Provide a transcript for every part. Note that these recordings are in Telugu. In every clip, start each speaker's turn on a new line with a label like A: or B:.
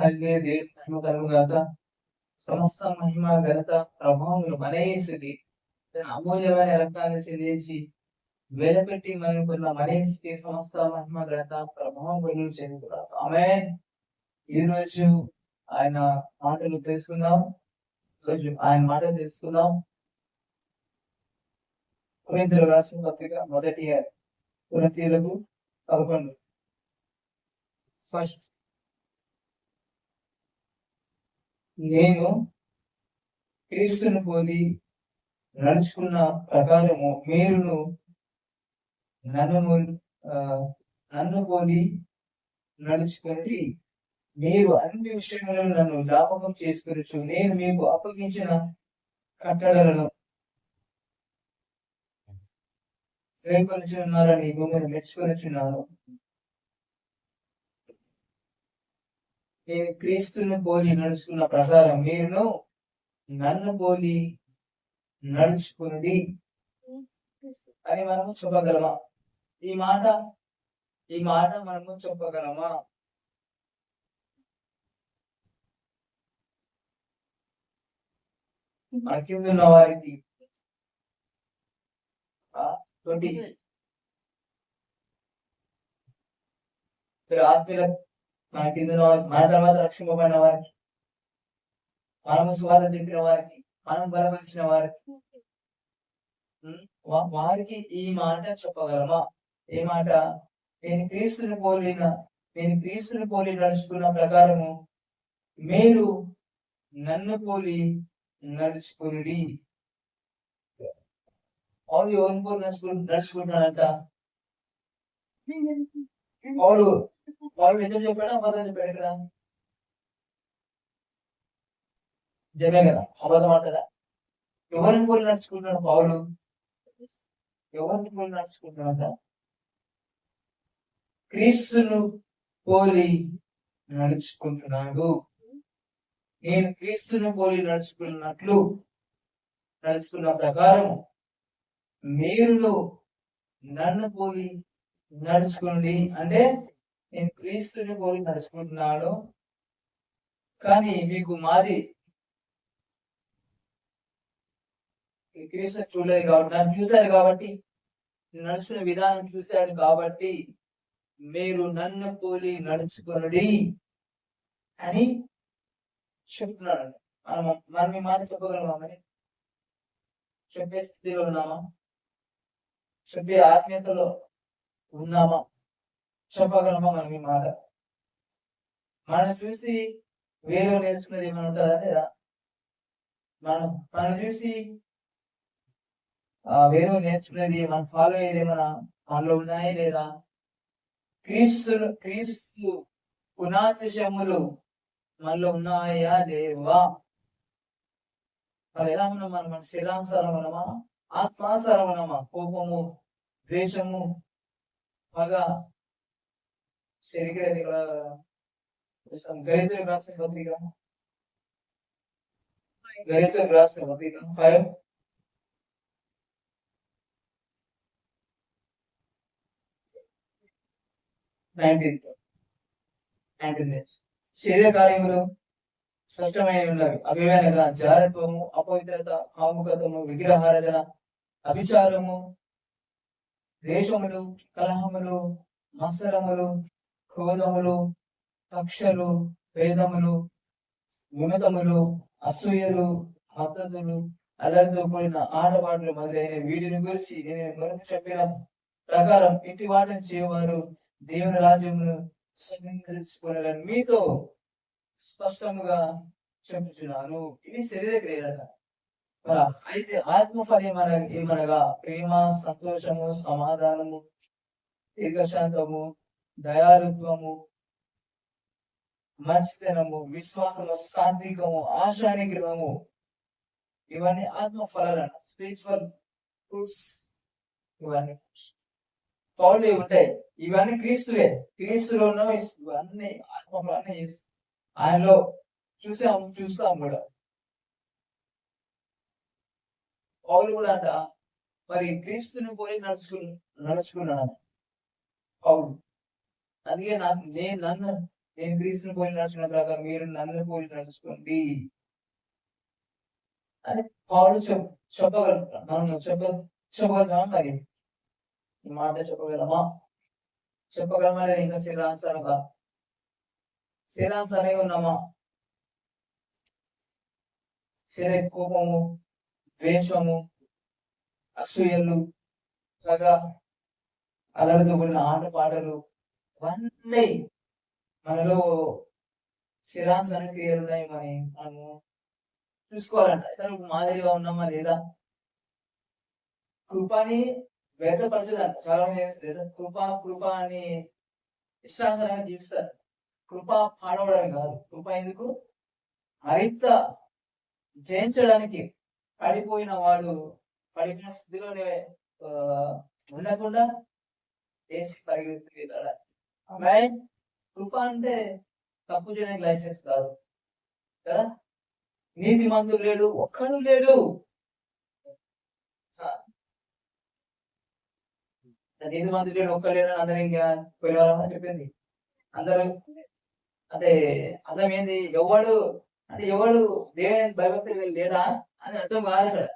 A: హల్లే దేవుని మహిమ కలుగుగాక. సమస్త మహిమ ఘనత ప్రభావములు మన యేసుకి తన అమూల్యమైన రక్తాన్ని చెందించి వెలపెట్టి మనకున్న మన యేసుకి సమస్త మహిమ ఘనత ప్రభావములు చెందుకున్నాం. ఆమేన్. ఈ రోజు ఆయన మాటలు తెలుసుకుందాం. ఆయన మాటలు తెలుసుకుందాం. కొరింథీయులకు రాసిన పత్రిక మొదటి కొరింథీయులకు 11. ఫస్ట్, నేను క్రీస్తును పోలి నడుచుకున్న ప్రకారము మీరును నన్ను పోలి నడుచుకుని మీరు అన్ని విషయంలో నన్ను జ్ఞాపకం చేసుకొనొచ్చు. నేను మీకు అప్పగించిన కట్టడలను గైకొనుచున్నారని మిమ్మల్ని మెచ్చుకొనుచున్నాను. నేను క్రీస్తును పోలి నడుచుకున్న ప్రకారం మీరును నన్ను పోలి నడుచుకుని అని మనము చెప్పగలమా? ఈ మాట మనము చెప్పగలమా? మన కింద ఉన్న వారికి ఆత్మీయుల మన కింద మన తర్వాత రక్షింపబడిన వారికి, మనము సువార్త చెప్పిన వారికి, మనం బలపరిచిన వారికి ఈ మాట చెప్పగలమా? ఏ మాట? నేను క్రీస్తుని పోలి నడుచుకున్న ప్రకారము మీరు నన్ను పోలి నడుచుకుని. పౌలు ఎవరిని పోలి నడుచుకుంటున్నాడంట? పౌలు నిజం చెప్పాడా అబద్ధం చెప్పాడు? ఇక్కడ నిజమే కదా, అబద్ధం ఆడతాడా? ఎవరిని పోలి నడుచుకుంటున్నాడు పౌలు? ఎవరిని పోలి నడుచుకుంటున్నాడంట? క్రీస్తును పోలి నడుచుకుంటున్నాడు. నేను క్రీస్తును పోలి నడుచుకున్న ప్రకారం మీరును నన్ను పోలి నడుచుకోండి. అంటే నేను క్రీస్తుని పోలి నడుచుకుంటున్నాను, కానీ మీకు మాది క్రీస్తు చూడలేదు కాబట్టి, నన్ను చూశారు కాబట్టి, నడుచుకునే విధానం చూశాడు కాబట్టి మీరు నన్ను పోలి నడుచుకొనుడి అని చెప్తున్నాడు. మనం ఈ మాట చెప్పగలమా? మరి చెప్పే స్థితిలో ఉన్నామా? చెప్పే ఆత్మీయతలో ఉన్నామా? చెప్పగలమా మనం ఈ మాట? మనం చూసి వేరే నేర్చుకునేది ఏమైనా ఉంటుందా లేదా? మనం చూసి వేరే నేర్చుకునేది, మనం ఫాలో అయ్యేది ఏమైనా మనలో ఉన్నాయా లేదా? క్రీస్తు గుణాతిశయములు మనలో ఉన్నాయా లేవా? మరి ఎలా ఉన్నాం? మన శరీరానుసారం ఉన్నామా? ఆత్మానుసారం ఉన్నామా? కోపము, ద్వేషము, పగ, శరీరాన్ని గళితులకు రాసిన పత్రిక 5:19. శరీర కార్యములు స్పష్టమైన ఉన్నవి. అవివేనగా జారత్వము, అపవిత్రత, కాముకతము, విగ్రహారాధన, అభిచారము, ద్వేషములు, కలహములు, మత్సరములు, క్రోధములు, కక్షలు, భేదములు, విమతములు, అసూయలు, మద్దతులు, అల్లరితో కూడిన ఆటపాటలు మొదలైన వీటిని గురించి నేను మనకు చెప్పిన ప్రకారం ఇంటి వాటిని చేయవారు దేవుని రాజ్యమును స్వతంత్రించుకోవాలని మీతో స్పష్టముగా చెప్పుచున్నాను. ఇవి శరీర క్రియలట. అయితే ఆత్మఫలం ఏమనగా ప్రేమ, సంతోషము, సమాధానము, దీర్ఘశాంతము, దయాలుత్వము, మంచితనము, విశ్వాసము, సాత్వికము, ఆశానిగ్రహము. ఇవన్నీ ఆత్మ ఫలాలు, స్పిరిచువల్ ఫ్రూట్స్. ఇవన్నీ పౌలు ఉంటాయి. ఇవన్నీ క్రీస్తులో ఉన్నవి. ఇవన్నీ ఆత్మ ఫలాన్ని ఆయనలో చూస్తాం కూడా. పౌలు కూడా అంట మరి క్రీస్తుని పోయి నడుచుకున్నాను పౌలు. అందుకే నన్ను నేను క్రీస్తుని పోలి నడుచుకున్న ప్రకారం మీరు నన్ను పోలి నడుచుకోండి అని పౌలు చెప్పగలుగుతాం. మనం చెప్పగలుగుతామా? మరి ఈ మాట చెప్పగలమా? చెప్పగలమా లేదా? ఇంకా శరీరానుసారంగా ఉన్నామా? శరీర కోపము, ద్వేషము, అసూయలు, పగ, అలరితో కూడిన ఆటపాటలు ఇవన్నీ మనలో శరీరానుసార క్రియలు ఉన్నాయి. మనము చూసుకోవాలంట. ఇతరులకు మాదిరిగా ఉన్నామా లేదా? కృపని వ్యర్థపరచదంట. చాలా మంది ఏమిస్తారు, కృప అని ఇష్టానుసారంగా జీవిస్తారు. కృప పాడవడానికి కాదు, కృప ఎందుకు? మరింత జయించడానికి. పడిపోయిన పడిపోయిన స్థితిలోనే ఉండకుండా వేసి పరిగెత్తి కృప అంటే తప్పు చేయడానికి లైసెన్స్ కాదు కదా. నీతి మంతుడు లేడు, ఒక్కడు లేడు. నీతి మంతుడు లేడు, ఒక్కడు లేడు అని అందరూ ఇంకా పోయిన చెప్పింది. అందరూ అంటే అర్థం ఏంది? ఎవడు దేవుని భయభక్తులు లేడా అని అర్థం కాదు అక్కడ.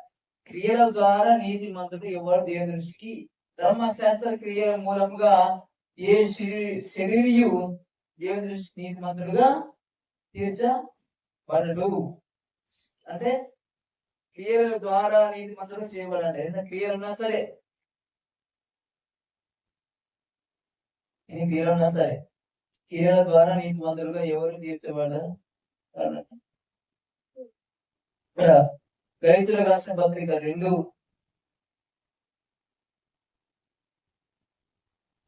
A: క్రియల ద్వారా నీతి మంతుడు ఎవడు దేవుని దృష్టికి ధర్మశాస్త్ర క్రియల మూలముగా ఏ శరీరియు దేవుని దృష్టి నీతి మంతుడుగా తీర్చబడడు. అంటే క్రియల ద్వారా నీతి మంతుడు చేయబడండి. ఏదైనా క్రియలు ఉన్నా సరే, క్రియలు ఉన్నా సరే, క్రియల ద్వారా నీతి మంతులుగా ఎవరు తీర్చబడరు. రైతులకు రాసిన పత్రిక 2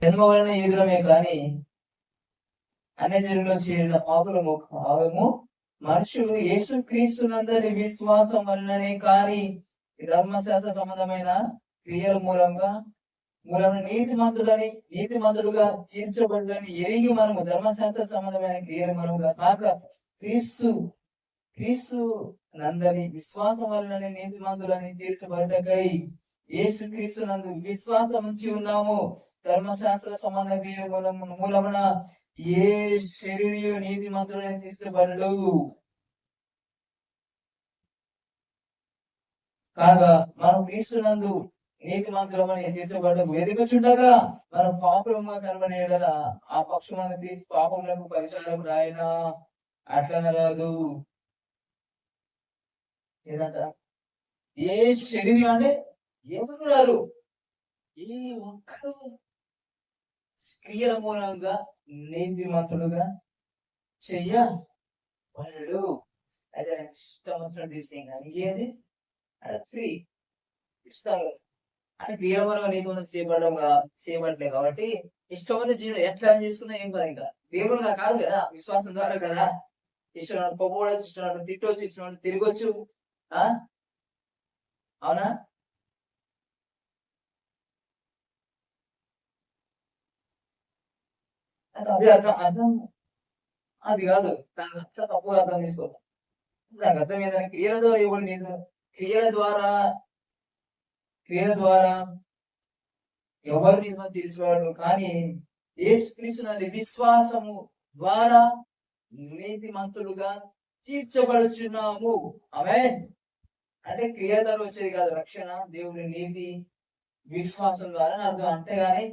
A: జన్మ వలన యూదులమే కాని అన్యజనుల్లో చేరిన పాపులము మనుషులు యేసు క్రీస్తునందరి విశ్వాసం వలననే కాని ధర్మశాస్త్ర సంబంధమైన క్రియల మూలంగా నీతిమంతులుగా తీర్చబడులని ఎరిగి మనము ధర్మశాస్త్ర సంబంధమైన క్రియల మూలంగా కాక క్రీస్తు నందని విశ్వాసం వలననే నీతిమంతులని తీర్చబడటకై యేసు క్రీస్తు నందు విశ్వాసం ఉంచి ఉన్నాము. ధర్మశాస్త్ర సంబంధ క్రియల మూలమున ఏ శరీరయు నీతిమంతులని తీర్చబడడు. కాగా మనం క్రీస్తు నందు నీతిమంతులమని తీర్చబడకు వెదుకుచుండగా మనం పాపముగా కనబడే ఆ పక్షులను తీసి పాపములకు పరిచారం రాయన అట్లనరాదు. ఏదంట? ఏ శరీరం అంటే ఎవరు రారు, ఏ ఒక్కరు క్రియల మూలంగా నీతిమంతుడుగా చెయ్యబడడు. అయితే నాకు ఇష్టం వచ్చినట్టు తీస్తే ఇంకేది ఫ్రీ ఇస్తాను కదా అని క్రియల మూలంగా నీతిమంతుడు చేయబడలేదు కాబట్టి ఇష్టమైన జీవుడు ఎట్లా చేసుకున్నా ఏం కాదు. ఇంకా దేవుడుగా కాదు కదా, విశ్వాసం ద్వారా కదా. ఇష్టం పొగవచ్చు, ఇష్టం తిట్టవచ్చు, ఇష్టం తిరగొచ్చు. అవునా? అది అర్థం అది కాదు, దాని తప్పుగా అర్థం తీసుకోవద్దు. దానికి అర్థం ఏంటంటే క్రియల ద్వారా ఇవ్వడం లేదు. క్రియల ద్వారా ఎవరు నిజమని తీర్చుకోవడం కానీ యేసుక్రీస్తు విశ్వాసము ద్వారా నీతిమంతులుగా తీర్చబడుచున్నాము. ఆమేన్. అంటే క్రియ ద్వారా వచ్చేది కాదు రక్షణ, దేవుని నీతి విశ్వాసం ద్వారా అర్థం. అంతేగాని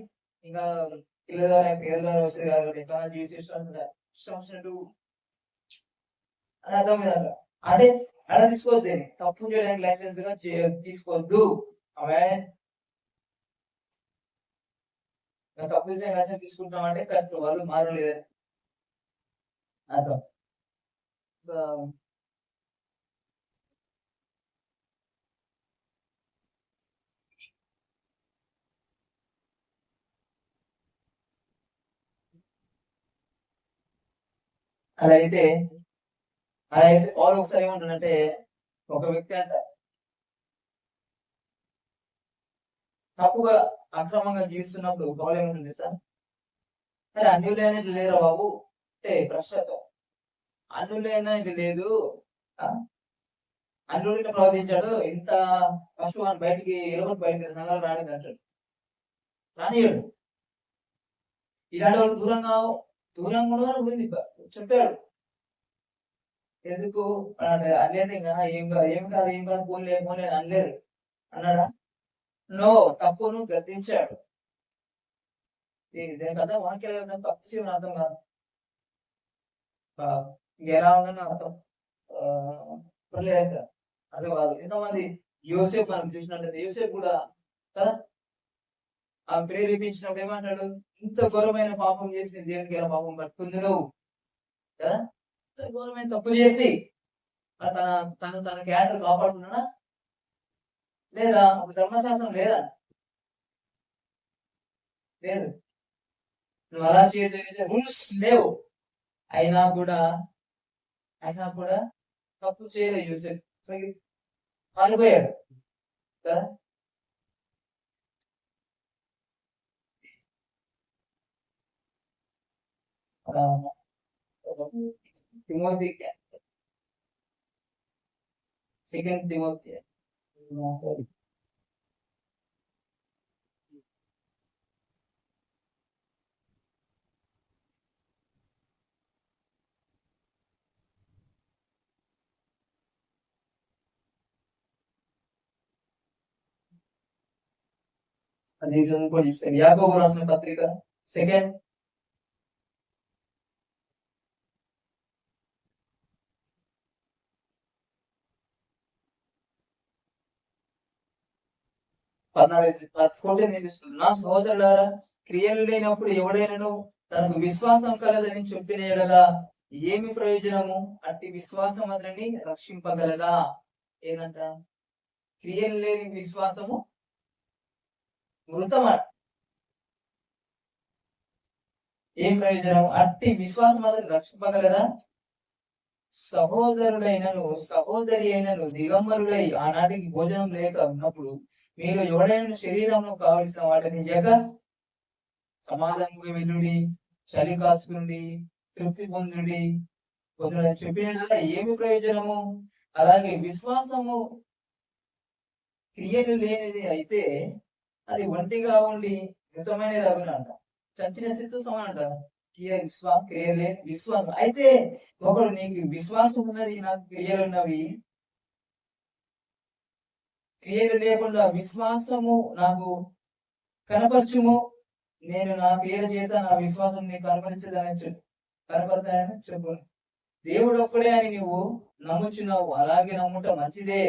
A: ఇంకా క్రియ ద్వారా వచ్చేది కాదు. ఎట్లా జీవితం అని అర్థం కదా. అంటే అలా తీసుకోవద్దు, తప్పు చేయడానికి లైసెన్స్ గా తీసుకోవద్దు. ఆమేన్. తప్పు చేయడానికి లైసెన్స్ తీసుకుంటామంటే కరెక్ట్, వాళ్ళు మారలేదని అర్థం. అలా అయితే వాళ్ళు ఒకసారి ఏమంటారంటే, ఒక వ్యక్తి అంట తప్పుగా అక్రమంగా జీవిస్తున్నప్పుడు పౌలు ఏమంటుంది సార్, సరే అన్యులైన ఇది లేరా బాబు అంటే ప్రశ్నతో, అన్యులైనా ఇది లేదు, అన్యుడిని ప్రవర్తించాడు, ఇంత ఫస్ట్ వాడు బయటికి సంఘాలు రావడానికి అంటాడు, రానియాడు. ఇలాంటి వాళ్ళు దూరంగా దూరంగా ఉండమని పోయింది చెప్పాడు. ఎందుకు అనలేదు. ఇంకా ఏం కాదు ఏం కాదు ఏం కాదు పోలే పోలే అనలేదు అన్నాడా? నో, తప్పును గద్దించాడు. దీని కదా వాక్యాలు తప్పు చేయడం అర్థం కాదు. ఎలా ఉందని అర్థం లేదు అదే కాదు. ఎంతమంది యోసేపు మనం చూసినట్లయితే యోసేపు కూడా కదా ఆ ప్రేరేపించినప్పుడు ఏమంటాడు? ఇంత ఘోరమైన పాపం చేసి దేవునికి ఎలా పాపం పట్టుకుంది నువ్వు కదా? ఇంత ఘోరమైన తప్పు చేసి తన క్యారెక్టర్ కాపాడుకున్నాడా లేదా? ఒక ధర్మశాస్త్రం లేదా? లేదు. నువ్వు అలా చేయడం రూల్స్ లేవు. అయినా కూడా తప్పు చేయలేదు యూసెఫ్, పారిపోయాడు కదా. తిమోతి, సెకండ్ తిమోతి అది కూడా చూస్తాను. యాకోబు రాసిన పత్రిక సెకండ్ నా సహోదరులారా, క్రియలు లేనప్పుడు ఎవడైనా తనకు విశ్వాసం కలదని చెప్పిన ఎడలా ఏమి ప్రయోజనము? అట్టి విశ్వాసం అతనిని రక్షింపగలదా? ఏదంట? క్రియలు లేని విశ్వాసము మృతమాట. ఏం ప్రయోజనం? అట్టి విశ్వాసం అతని రక్షింపగలదా? సహోదరులైనను సహోదరి అయినను దిగంబరులై ఆనాటికి భోజనం లేక ఉన్నప్పుడు మీరు ఎవడైనా శరీరంలో కావలసిన వాటిని సమాధానంగా వెల్లుడి, చలి కాచుకుని తృప్తి పొందుడి చెప్పిన ఏమి ప్రయోజనము? అలాగే విశ్వాసము క్రియలు లేనిది అయితే అది ఒంటిగా ఉండి మృతమైనది అగునంట. చచ్చిన స్థితి సమానంట. క్రియ లేని విశ్వాసం అయితే ఒకడు నీకు విశ్వాసం ఉన్నది, నాకు క్రియలు ఉన్నవి, క్రియలు లేకుండా విశ్వాసము నాకు కనపరచుము, నేను నా క్రియల చేత నా విశ్వాసం నీకు కనపడతానని చెప్పు. దేవుడు ఒక్కడే అని నువ్వు నమ్ముచున్నావు, అలాగే నమ్ముట మంచిదే.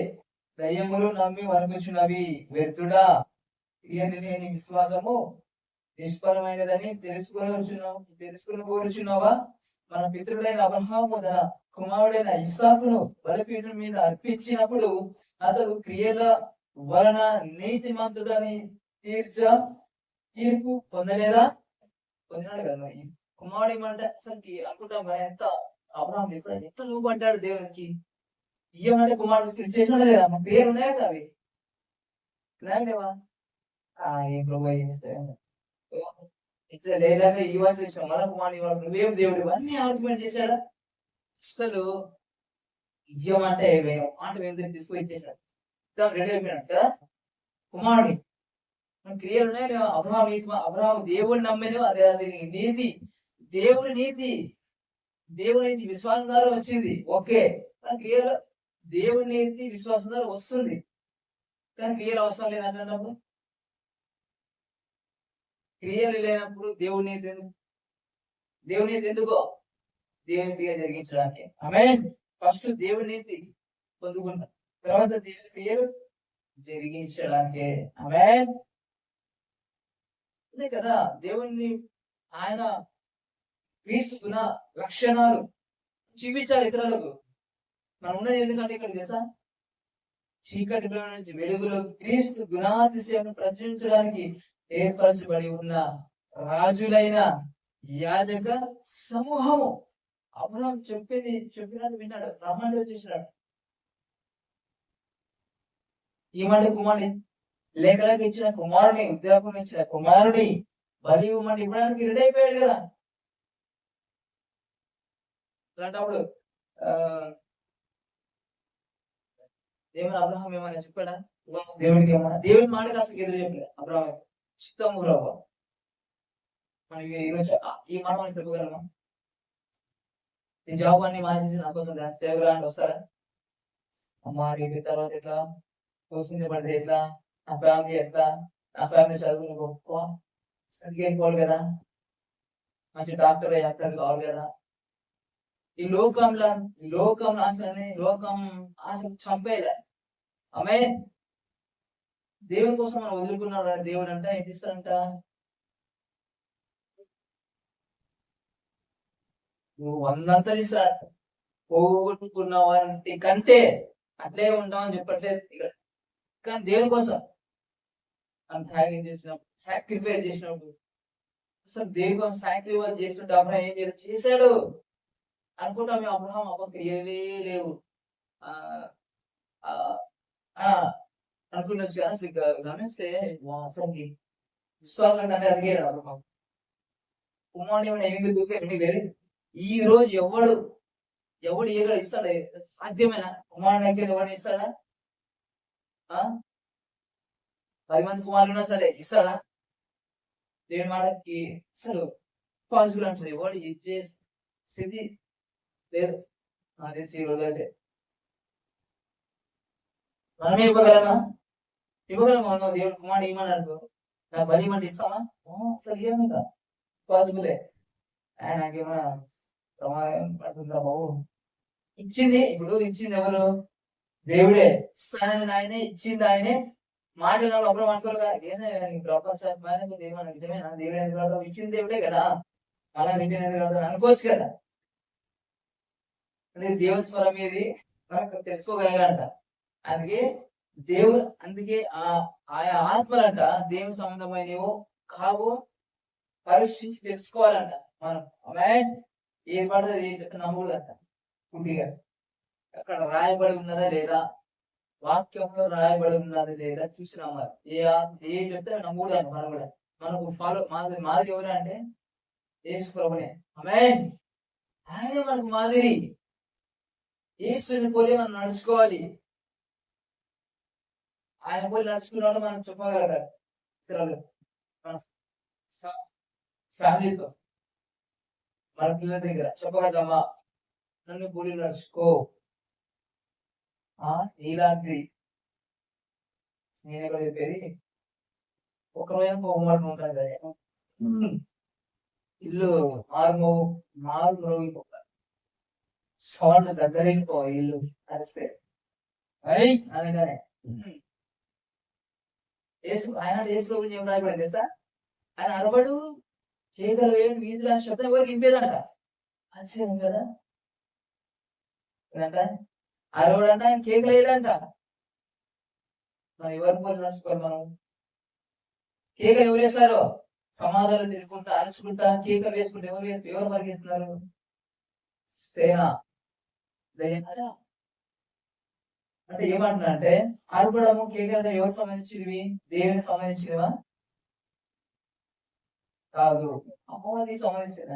A: దయ్యములు నమ్మి వణుకుచున్నవి వ్యర్థుడా. క్రియలు లేని విశ్వాసము నిష్ఫలమైనదని తెలుసుకుని కోరుచున్నావా? మన పితృడైన అబ్రహాము తన కుమారుడైన ఇస్సాకును బలిపీఠం మీద అర్పించినప్పుడు అతడు క్రియల వలన నీతిమంతుడని తీర్పు పొందలేదా? పొందినాడు కదా. కుమారుడు ఏమంటే అసలుకి అనుకుంటాం ఎంత అబ్రహాం ఎట్లా నువ్వు అంటాడు దేవునికి ఇయ్యమంటే కుమారుడు ఇచ్చేసినాడు లేదా? మన క్రియలు ఉన్నాయా కదా అవి లేవా? ఏం ప్రభు ఏమి ఇస్తాయి లేలాగా ఈ వాసి ఇచ్చిన మన కుమారుడు ఇవ్వాలి, నువ్వేం దేవుడు అన్ని ఆర్గ్యుమెంట్ చేశాడా? అసలు ఇయ్యమంటే మాట వేరే తీసుకొని ఇచ్చేసాడు, రెడీ అయిపోయినాడు కదా కుమారుడి. క్రియలు ఉన్నాయి. అబ్రహాము దేవుడు నమ్మేను, అదే అది నీతి, దేవుడి నీతి, దేవుడి నీతి విశ్వాసం ద్వారా వచ్చింది. ఓకే, కానీ క్రియలు దేవుడి నీతి విశ్వాసం ద్వారా వస్తుంది, కానీ క్రియలు అవసరం లేదంటున్నప్పుడు, క్రియలు లేనప్పుడు దేవుడి నీతి ఎందుకో దేవుని క్రియ జరిగించడానికి. ఆమేన్. ఫస్ట్ దేవుడి నీతి పొందుకుంటాం, తర్వాత దేవుని క్రియలు జరిగించడానికి. ఆమేన్. అంతే కదా. దేవుణ్ణి ఆయన క్రీస్తు గుణ లక్షణాలు చూపించాలి ఇతరులకు. మనం ఉన్నది ఎందుకంటే ఇక్కడ తెలుసా, చీకటిలో నుంచి వెలుగులో క్రీస్తు గుణాతిశయం ప్రచురించడానికి ఏర్పరచబడి ఉన్న రాజులైన యాజక సమూహము. అబ్రహాం చెప్పినట్టు విన్నాడు, రమ్మండి వచ్చేసినాడు. ఏమంటే కుమారుని లేఖలకు ఇచ్చిన కుమారుని, ఉద్యోగం ఇచ్చిన కుమారుని బలి ఇవ్వమంటే ఇవ్వడానికి రెడీ అయిపోయాడు కదా. అలాంటప్పుడు ఏమైనా అబ్రహాం ఏమైనా చెప్పాడా? దేవుడికి ఏమన్నా దేవుడి మాట అసలు ఎదురు చెప్పలేదు అబ్రహాం. చిత్తము ప్రభు మనం ఈరోజు ఈ మనం చెప్పగలమా? ఈ జాబ్ అన్ని మానేసి నా కోసం సేవగా అని వస్తారా? అమ్మా రేపు తర్వాత ఎట్లా చూసింది పడితే ఎట్లా, నా ఫ్యామిలీ ఎట్లా, నా ఫ్యామిలీ చదువుకుని గొప్ప స్థితికి పోవాలి కదా, మంచి డాక్టర్ యాక్టర్ కావాలి కదా. ఈ లోకం ఆశని లోకం ఆశలు చంపేయాలి. ఆమె దేవుని కోసం మనం వదులుకున్నాడు దేవుడు అంట ఏం ఇస్తాడంట? నువ్వు 100 ఇస్తాడు. పోగొట్టుకున్న వాటి కంటే అట్లే ఉంటామని చెప్పట్లేదు ఇక్కడ. కానీ దేవుని కోసం మనం త్యాగం చేసినప్పుడు, సాక్రిఫైస్ చేసినప్పుడు, అసలు దేవుని కోసం సాక్రిఫైస్ చేస్తుంటే అబ్రహాం ఏం చేశాడు అనుకుంటా. మేము అబ్రహాం క్రియలే లేవు అనుకున్నచ్చు కదా. అసలు గమనిస్తే అసలు విశ్వాసం దాన్ని అడిగాడు అబ్రహాం. కుమారుడు ఏమైనా 8 దూకే వేరే. ఈ రోజు ఎవడు ఏదో ఇస్తాడా? సాధ్యమేనా? కుమారుడు ఎవరిని ఇస్తాడా? 10 మంది కుమారులు ఉన్నా సరే ఇస్తాడా? దేవుని మాటకి అసలు పాజిబుల్ అంటుంది. ఎవడు ఇచ్చే స్థితి లేదు. అదే సీరోలు అయితే మనమే ఇవ్వగలమా? ఇవ్వగలమా? దేవుడు కుమారుడు ఏమని అనుకో, నాకు బలి ఇవ్వండి ఇస్తామా? అసలు ఏమి పాసిబులే. నాకేమన్నా ప్రమాదం పడుతుందా బాబు? ఇచ్చింది ఇప్పుడు ఇచ్చింది ఎవరు? దేవుడే. ఇస్తానని ఆయనే, ఇచ్చింది ఆయనే. మాట్లాడినప్పుడు అప్పుడు అనుకోరుగా ప్రపంచాత్మైన ఏమన్నా నిజమేనా? దేవుడు ఎందుకు రాదు? ఇచ్చింది దేవుడే కదా, అలా రిటర్న్ ఎందుకు రాదు అనుకోవచ్చు కదా. దేవుని స్వరం ఏది మనకు తెలుసుకోగలగంట. అందుకే దేవుడు, అందుకే ఆయా ఆత్మలంట దేవుని సంబంధమైనవో కావో పరీక్షించి తెలుసుకోవాలంట. మనం ఏది పడితే ఏది చెప్పి నమ్మకూడదంట గుడ్డిగా. అక్కడ రాయబడి ఉన్నదా లేదా, వాక్యంలో రాయబడి ఉన్నది లేదా చూసి నమ్మాలి. ఏ చెప్తే నమ్మకూడదు. మనం కూడా మనకు ఫాలో మాదిరి ఎవరు అంటే యేసు ప్రభునే. ఆయనే మనకు మాదిరి. యేసుని పోలి మనం నడుచుకోవాలి. ఆయన పోలి నడుచుకున్నాడు మనం చెప్పగలగాలి. మన ఫ్యామిలీతో, మన పిల్లల దగ్గర చెప్పగలమా? నన్ను పోలి నడుచుకో. ఇలాంటి నేను ఎక్కడ చెప్పేది, ఒక రోజు మాట ఉంటాను కదా, ఇల్లు మారు సౌండ్ దగ్గరైపో ఇల్లు అరిస్తే అనగానే ఆయన యేసు గురించి ఏం రాయబడింది తెలుసా? ఆయన అరవడు చేయగల వేయండి వీధిలో శబ్దం ఎవరికి వినిపేదంట. ఆశ్చర్యం కదా. ఏంటంట అరవడు అంట, ఆయన కేకలు వేయడంట. మనం ఎవరి పోలి నడుచుకోవాలి? మనం కేకలు ఎవరు వేస్తారో సమాధానం తిరుగుకుంటా అరుచుకుంటా కేకలు వేసుకుంటా ఎవరు పరిగెత్తున్నారు? సేన. అంటే ఏమంటున్నా అంటే అరవడము కేకలు ఎవరికి సంబంధించినవి? దేవునికి సంబంధించినవా? కాదు, అమ్మవారికి సంబంధించిన.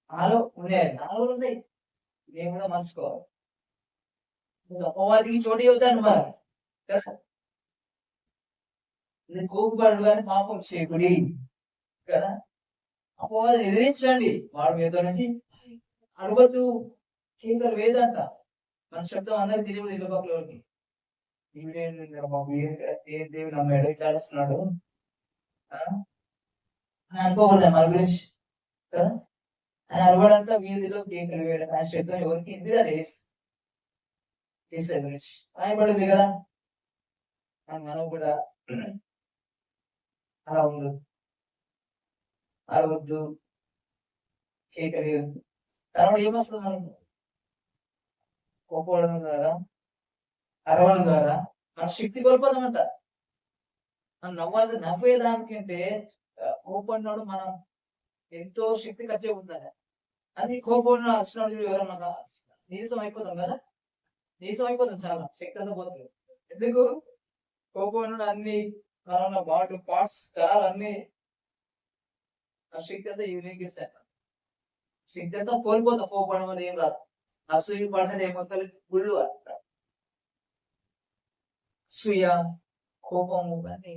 A: నాలో ఉన్నాయి, నాలో ఉన్నాయి, నేను కూడా మర్చుకోవాలి. అపవాదికి చోటు అవుతాను మరి కదా. కోపపడు కానీ పాపం చేయకుడి కదా. అపవాదిని ఎదిరించండి. వాడు మీతో నుంచి అరవద్దు కేకలు వేదంట. మన శబ్దం అందరికి తెలియదు. ఇల్లు పక్కలకి బాబు ఏ దేవుడు నమ్మాడు ఇట్లా అరుస్తున్నాడు అని అనుకోకూడదు మన గురించి కదా. ఆయన అరవడంట, వీధిలో కేకలు వేయడం. ఆయన శబ్దం ఎవరికి వినిపిదా? ఏసే గురించి రాయబడింది కదా. మనం కూడా అలా ఉండదు, అరవద్దు, కేకలు వేయద్దు. తర్వాత ఏమొస్తుంది మనకు? కోపడడం ద్వారా, అరవడం ద్వారా మన శక్తి కోల్పోదామంట. మనం నవ్వేదానికంటే కోపడినాడు మనం ఎంతో శక్తి ఖర్చు ఉందట. అది కోపడిన అర్చనాడు ఎవరన్నా నీరసం అయిపోతాం కదా. నీరసం అయిపోతాం, చాలా శక్తి అంతా పోతుంది. ఎందుకు? కోపడినాడు అన్ని బాడీ పార్ట్స్ అన్ని ఆ శక్తి అంతా యూనిక్ ఇస్తాను. శక్తి అంతా కోల్పోతాం కోపడడం వల్ల. ఏం రాదు. అసూయ పడితే ఏమొక్కలు గుళ్ళు అంటారు. అసూయ, కోపము కానీ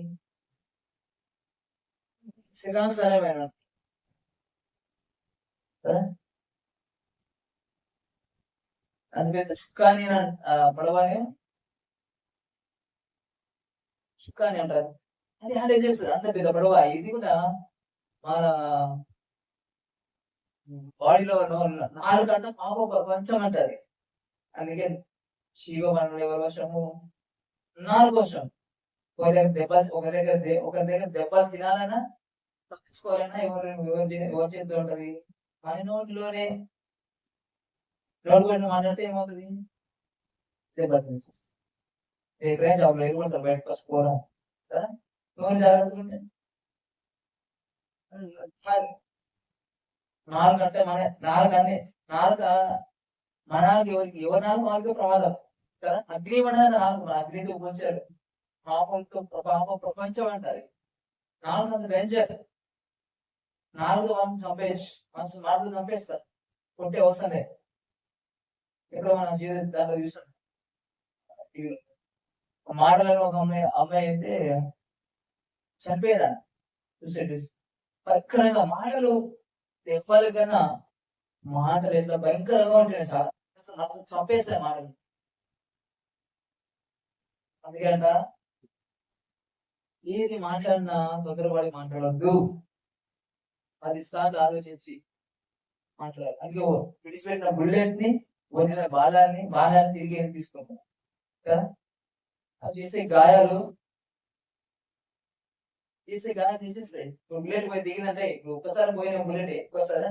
A: శిరాంశరమైన కదా. అది పెద్ద చుక్కాని పడవని చుక్కాని అంటారు. అది హ్యాండిల్ చేస్తుంది అంత పెద్ద పడవ. ఇది కూడా మన బాడీలో 4 గంటల పాప ప్రపంచం అంటది. అందుకే శివ మనలో ఎవరి వశము 4 వర్షం. ఒక దగ్గర దెబ్బలు తినాలన్నా తప్పించుకోవాలన్నా ఎవరి చేతిలో ఉంటది? మన నోటిలోనే. నోటి కోసం మాట్లాడితే ఏమవుతుంది? దెబ్బ తినేస్తుంది. ఎక్కడైనా జాబ్లో ఎదుగుతారు బయటకు వచ్చుకోవడం కదా. ఎవరు జాగ్రత్తగా ఉంటే 4 అంటే మన 4 అన్ని 4 మన ఎవరి 4 వాళ్ళకి ప్రమాదం కదా. అగ్ని పడదని 4 మన అగ్నితో పోల్చాడు. పాపంతో పాప ప్రపంచం అంటది. 4 అంత డేంజర్. 4 మనసు చంపేయచ్చు. మనసు 4 చంపేస్తారు. కొట్టే వస్తానే ఎక్కడో మన జీవితాల్లో చూసాం. మాటలలో ఒక అమ్మాయి అయితే చనిపోయేదాన్ని చూసేది. భయంకరంగా మాటలు దెబ్బల కన్నా మాటలు ఎట్లా భయంకరంగా ఉంటాయి. చాలా అసలు చంపేస్తాయి మాటలు. అందుకంట ఏది మాట్లాడినా తొందరపడి మాట్లాడద్దు. 10 సార్లు ఆలోచించి మాట్లాడాలి. అందుకే విడిచిపెట్టిన బుల్లెట్ ని వదిలిన బాణాన్ని తిరిగి తీసుకుంటాం కదా. అవి చేసే గాయాలు తీసేస్తాయి. బుల్లెట్ పోయి దిగిందంటే ఒక్కసారి పోయిన బుల్లెట్ ఎక్కువస్తుందా?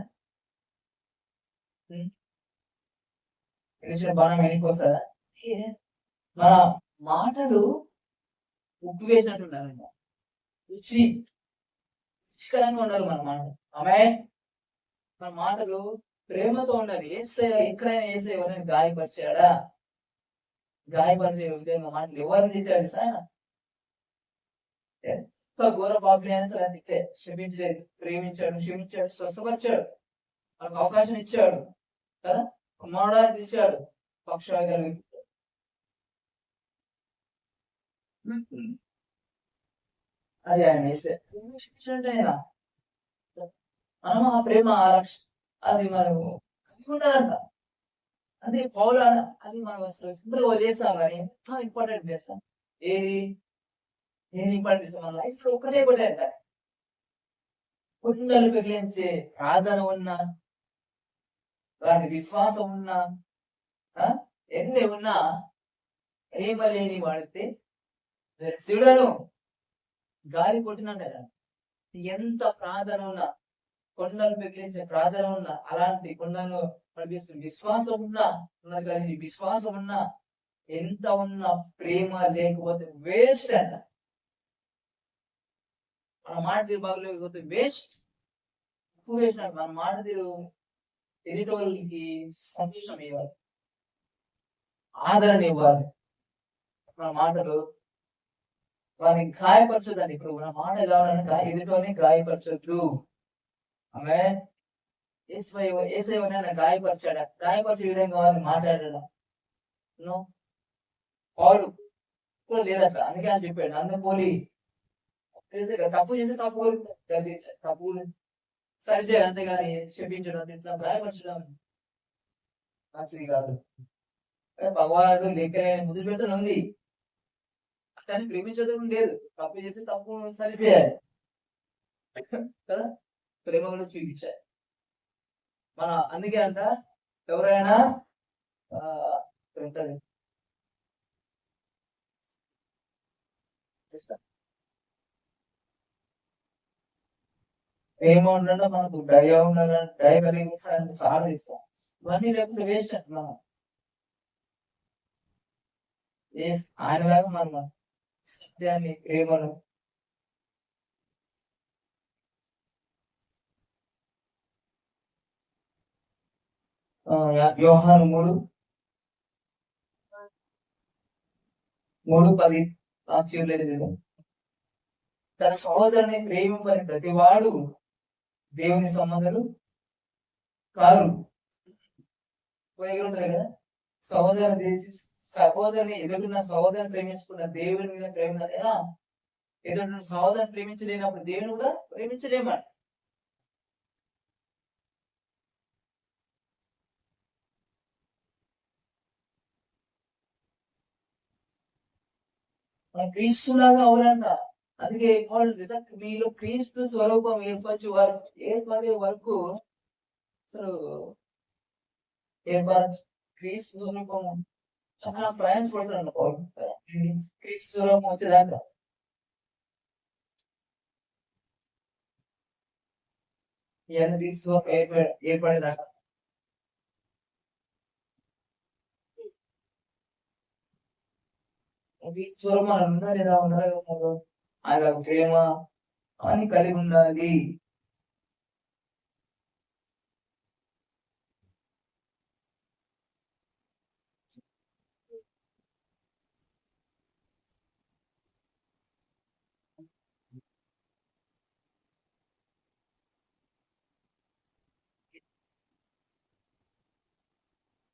A: విడిచిన బాణం వెనక్కి వస్తుందా? మన మాటలు ఉప్పు వేసినట్టు ఉండాలి. రుచికరంగా ఉండాలి మన మాట. మన మాటలు ప్రేమతో ఉండాలి. ఎక్కడైనా ఏసై ఎవరైనా గాయపరిచాడా? గాయపరిచే విధంగా మాటలు ఎవరిని తిట్టాడు సార్? ఎంత ఘోర పాపి అయినా సరే తిట్టే క్షమించలేదు. ప్రేమించాడు, క్షమించాడు, స్వస్థపరిచాడు, మనకు అవకాశం ఇచ్చాడు కదా. కుమారుడు ఇచ్చాడు. పక్షవాయుధాలు అది ఆయన వేసే ఆయన మనం ఆ ప్రేమ అది మనము కలుసుకుంటారంట. అదే పౌలు అది మనం అసలు సింపుల్గా చేస్తాం కానీ ఎంత ఇంపార్టెంట్ చేస్తాం. ఏది ఇంపార్టెంట్ చేస్తాం మన లైఫ్ లో ఒకటే అంట. కొండలు పెగిలించే ప్రార్థన ఉన్నా, వాటి విశ్వాసం ఉన్నా, ఎన్ని ఉన్నా ప్రేమ లేని వాడితే వ్యర్థులను గాలి కొట్టినంట. ఎంత ప్రార్థన ఉన్నా, కొండలు పెగిలించే ప్రార్థన ఉన్నా, అలాంటి కొండలు విశ్వాసం ఉన్నది కానీ విశ్వాసం ఉన్నా, ఎంత ఉన్నా ప్రేమ లేకపోతే వేస్ట్ అంట. మన మాట తీరు బాగలేకపోతే వేస్ట్. ఎక్కువ వేస్ట్ అంట. మన మాట తీరు ఎదుటోళ్ళకి సంతోషం ఇవ్వాలి, ఆదరణ ఇవ్వాలి. మన మాటలు వారిని గాయపరచొద్దండి. ఇప్పుడు మన మాట ఎలా ఉండాలంటే ఎదుటోని గాయపరచొద్దు. ఆమె ఏసైనా గాయపరిచాడా? గాయపరిచే విధంగా వారిని మాట్లాడా? పౌలు కూడా లేదట. అందుకే అని చెప్పాడు, నన్ను పోలి తప్పు చేసి తప్పు సరిచేయాలి, అంతేగాని క్షమించడం ఇట్లా గాయపరచడం మంచిది కాదు. భగవానుడు లెక్కలేని ముద్దు పెట్టని ఉంది, కానీ ప్రేమించడం లేదు. తప్పు చేసి తప్పు సరిచేయాలి కదా. ప్రేమ కూడా చూపించాలి మన. అందుకే అంట ఎవరైనా ఉంటది ప్రేమ ఉండాలంటే మనకు దయ ఉండాలంటే దయ కలిగి ఉండాలంటే చాలా ఇస్తాం. ఇవన్నీ లేకపోతే వేస్ట్ అంట. మనం ఆయనలాగా మనం సత్యాన్ని, ప్రేమను యోహాను 3:10 ఆశ్చర్యలేదు. తన సహోదరుని ప్రేమింపని ప్రతివాడు దేవుని సంబంధాలు కాదు. ఉంటది కదా, సహోదరుని ఎదుటిన్న సహోదరుని ప్రేమించుకున్న దేవుని మీద ప్రేమ ఎలా ఏదో సహోదరుని ప్రేమించలేనప్పుడు దేవుని కూడా ప్రేమించలేమని. మన క్రీస్తులాగా అవ్వాలంట. అందుకే మీలో క్రీస్తు స్వరూపం ఏర్పడే వరకు అసలు క్రీస్తు స్వరూపం చాలా ప్రయాసపడతారంట పౌలు. క్రీస్తు స్వరూపం వచ్చేదాకా ఇవన్నీ క్రీస్తు ఏర్పడేదాకా క్రీస్తు స్వరూపం మనం ఉందా లేదా ఉన్నారు. ఆయన ప్రేమ అని కలిగి ఉండాలి.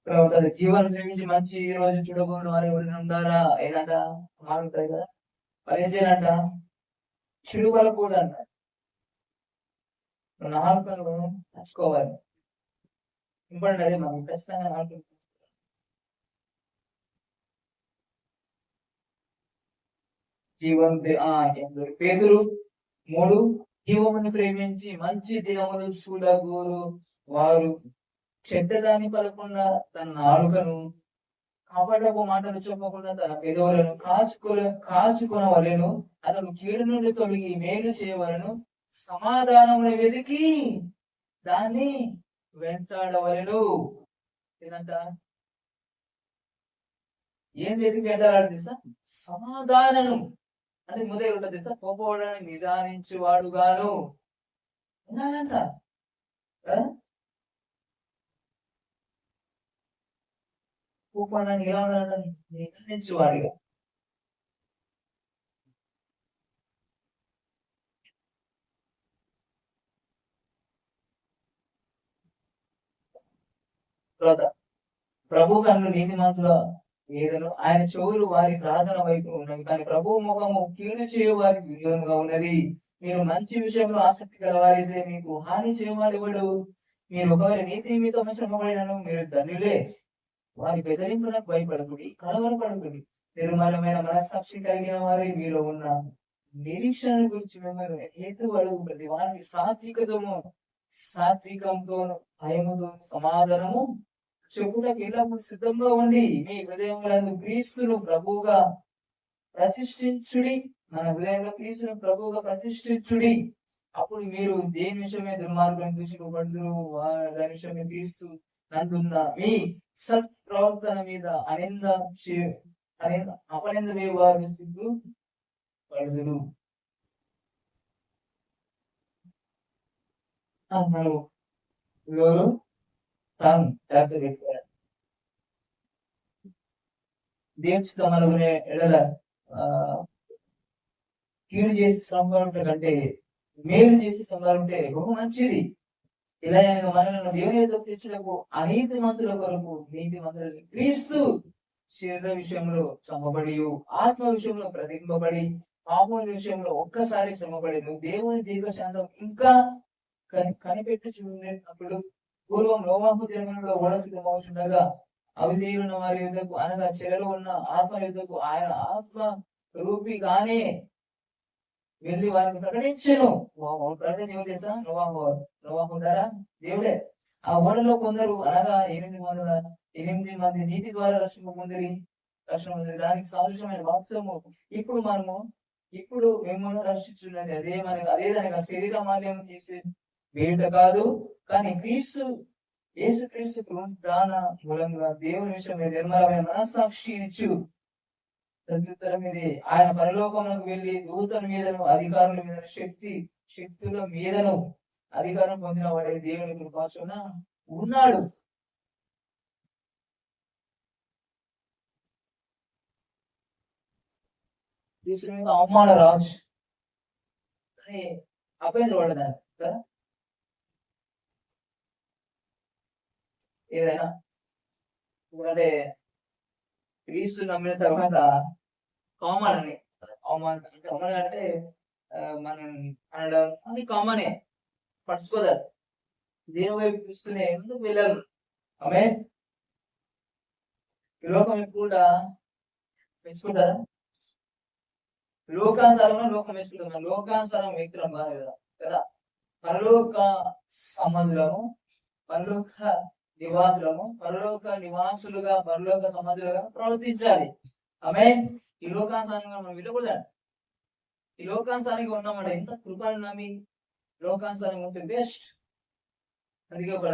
A: ఉంటది. జీవనం గురించి మంచి ఈ రోజు చూడకూడదు వారు ఎవరైనా ఉండాలా ఏదంట మాట ఉంటది కదా. మరి ఏం చేయాలంట? చెడు పలకూడదంట. నాలుకను నచ్చుకోవాలి. ఇంపార్టెంట్ అదే మనకి ఖచ్చితంగా నాలుగు. పేతురు 3 జీవమును ప్రేమించి మంచి దినములు చూడగోరు వారు చెడ్డదాన్ని పలకుండా తన నాలుకను కపటపు మాటలు చెప్పకుండా తన పెదవులను కాచుకొనవలెను. అతను కీడు నుండి తొలగి మేలు చేయవలను. సమాధానమును వెతికి దాన్ని వెంటాడవలెను. ఏదంట? ఏం వెతికి వెంటాడాలి తెలుసా? సమాధానం. అది మొదటి ఉంటుంది తెలుసా? కోపవడానికి నిదానించువాడుగాను ఉన్నానంట. కోపానికి ఎలా ఉండాలంట? నిదానించువాడిగా. తర్వాత ప్రభు కన్ను నీతిమంతుల వేదను, ఆయన చెవులు వారి ప్రార్థన వైపు ఉన్నవి, కానీ ప్రభు ముఖము కీడు చేయు వారికి విరోధంగా ఉన్నది. మీరు మంచి విషయంలో ఆసక్తి గలవారైతే మీకు హాని చేయవాడెవడు? మీరు ఒకవేళ నీతి నిమిత్తం శ్రమపడినను మీరు ధన్యులే. వారి బెదిరింపులకు భయపడకుడి, కలవరపడకుడి. నిర్మలమైన మనస్సాక్షి కలిగిన వారి మీలో ఉన్న నిరీక్షణ గురించి మిమ్మల్ని హేతు అడుగు ప్రతి వారికి సాత్వికంతో భయముతో సమాధానము చెప్పుటకు ఎల్లప్పుడు సిద్ధంగా ఉండి మీ హృదయములను క్రీస్తును ప్రభువుగా ప్రతిష్ఠించుడి. మన హృదయంలో క్రీస్తును ప్రభువుగా ప్రతిష్ఠించుడి. అప్పుడు మీరు దేని విషయమే దుర్మార్గం దూషింపబడుదురు. దాని విషయమే క్రీస్తు నందున్న మీ సత్ప్రవర్తన మీద అపనింద వారు సిగ్గు పడుదురు. ఎవరు జాగ్రత్త పెట్టుకోవాలి. దేవుడు మనకునే ఎడల కీడు చేసి సంపాదించే కంటే మేలు చేసి సంపాదించే బహు మంచిది. ఇలా మనల్ని దేవుని యొక్క తెచ్చుటకు అనీతి మంతుల కొరకు నీతి మంతులని క్రీస్తు శరీర విషయంలో చంపబడి ఆత్మ విషయంలో ప్రతింపబడి పాపం విషయంలో ఒక్కసారి శ్రమపడి దేవుని దీర్ఘశాంతం ఇంకా కనిపెట్టి చూడేటప్పుడు పూర్వం నోవాహు దినములలో ఓడ సిద్ధమవుతుండగా అవిధేయులున్న వారి యుద్ధకు అనగా చెరలో ఉన్న ఆత్మ యుద్ధకు ఆయన ఆత్మ రూపిగానే వెళ్ళి వారికి ప్రకటించను. ప్రకటన ఏమి తెలుసా? నోవాహు ద్వారా దేవుడే. ఆ ఓడలో కొందరు అనగా 8 మంది నీటి ద్వారా రక్షణ పొందిరి. దానికి సాదృశ్యమైన వాక్సము ఇప్పుడు మిమ్మల్ని రక్షించున్నది. అదేదనగా శరీర మాల్యం తీసి వేయుట కాదు, కానీ యేసుక్రీస్తు దాన మూలంగా దేవుని విషయం నిర్మలమైన మనస్సాక్షినిచ్చు. ప్రత్యుత్తరం ఇది ఆయన పరలోకములకు వెళ్లి దూతల మీదను అధికారుల మీద శక్తుల మీదను అధికారం పొందిన వాడే దేవుని కృపాచన ఉన్నాడు. అవమాన రాజు అని అభ్యంతర పడదాను కదా. ఏదైనా ఎందుకంటే క్రీస్తు నమ్మిన తర్వాత కామన్ అని అవమానం అంటే అవమానం అంటే మనం అనడం అది కామనే, పట్టించుకోదారు. దేవుని వైపు చూస్తూనే ఎందుకు వెళ్ళరు. ఆమె ఈ లోకం ఎప్పుడు కూడా మెచ్చుకుంటారా? లోకానుసారం లోకం మెచ్చుకుంటారు, లోకానుసారం వ్యక్తులం కాదు కదా కదా. పరలోక సంబంధులము, పరలోక నివాసులము, పరలోక నివాసులుగా పరలోక సంబంధులుగా ప్రవర్తించాలి. ఆమె ఈ లోకానుసారంగా మనం వెళ్ళకూడదండి. ఈ లోకానుసారంగా ఉన్నామంటే ఎంత కృపణమి. లోకానుసారంగా ఉంటే బెస్ట్. అందుకే ఒక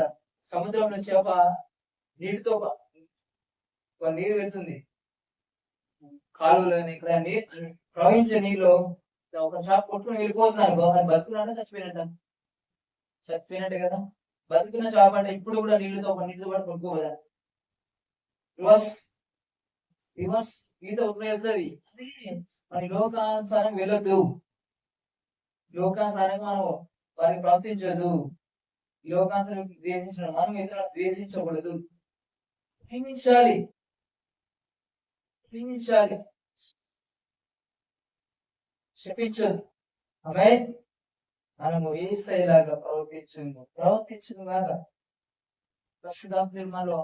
A: సముద్రంలో చేప నీటితో నీరు వెళ్తుంది, కాలువలోని ఇక్కడ ప్రవహించే నీళ్ళు ఒక చేప కొట్టుకుని వెళ్ళిపోతున్నారు. అది బతుకున్నాడా చచ్చిపోయినట్ట? చచ్చిపోయినట్టే కదా. బతుకున్న చేప అంటే ఇప్పుడు కూడా నీళ్ళతో పాటు కొట్టుకోదా? రివర్స్ రివర్స్ ఈత ఒకటి వెళ్తుంది. అదే మరి లోకానుసారం వెళ్ళొద్దు, లోకానుసారంగా మనం వారికి ప్రవర్తించదు. లోకానుసారం ద్వేషించడం, మనం ఇతరులను ద్వేషించకూడదు, ప్రేమించాలి ప్రేమించాలి, శపించదు. ఆమె మనము ఏసైలాగా ప్రవర్తించును గాక. పరిశుద్ధాత్మ మనలో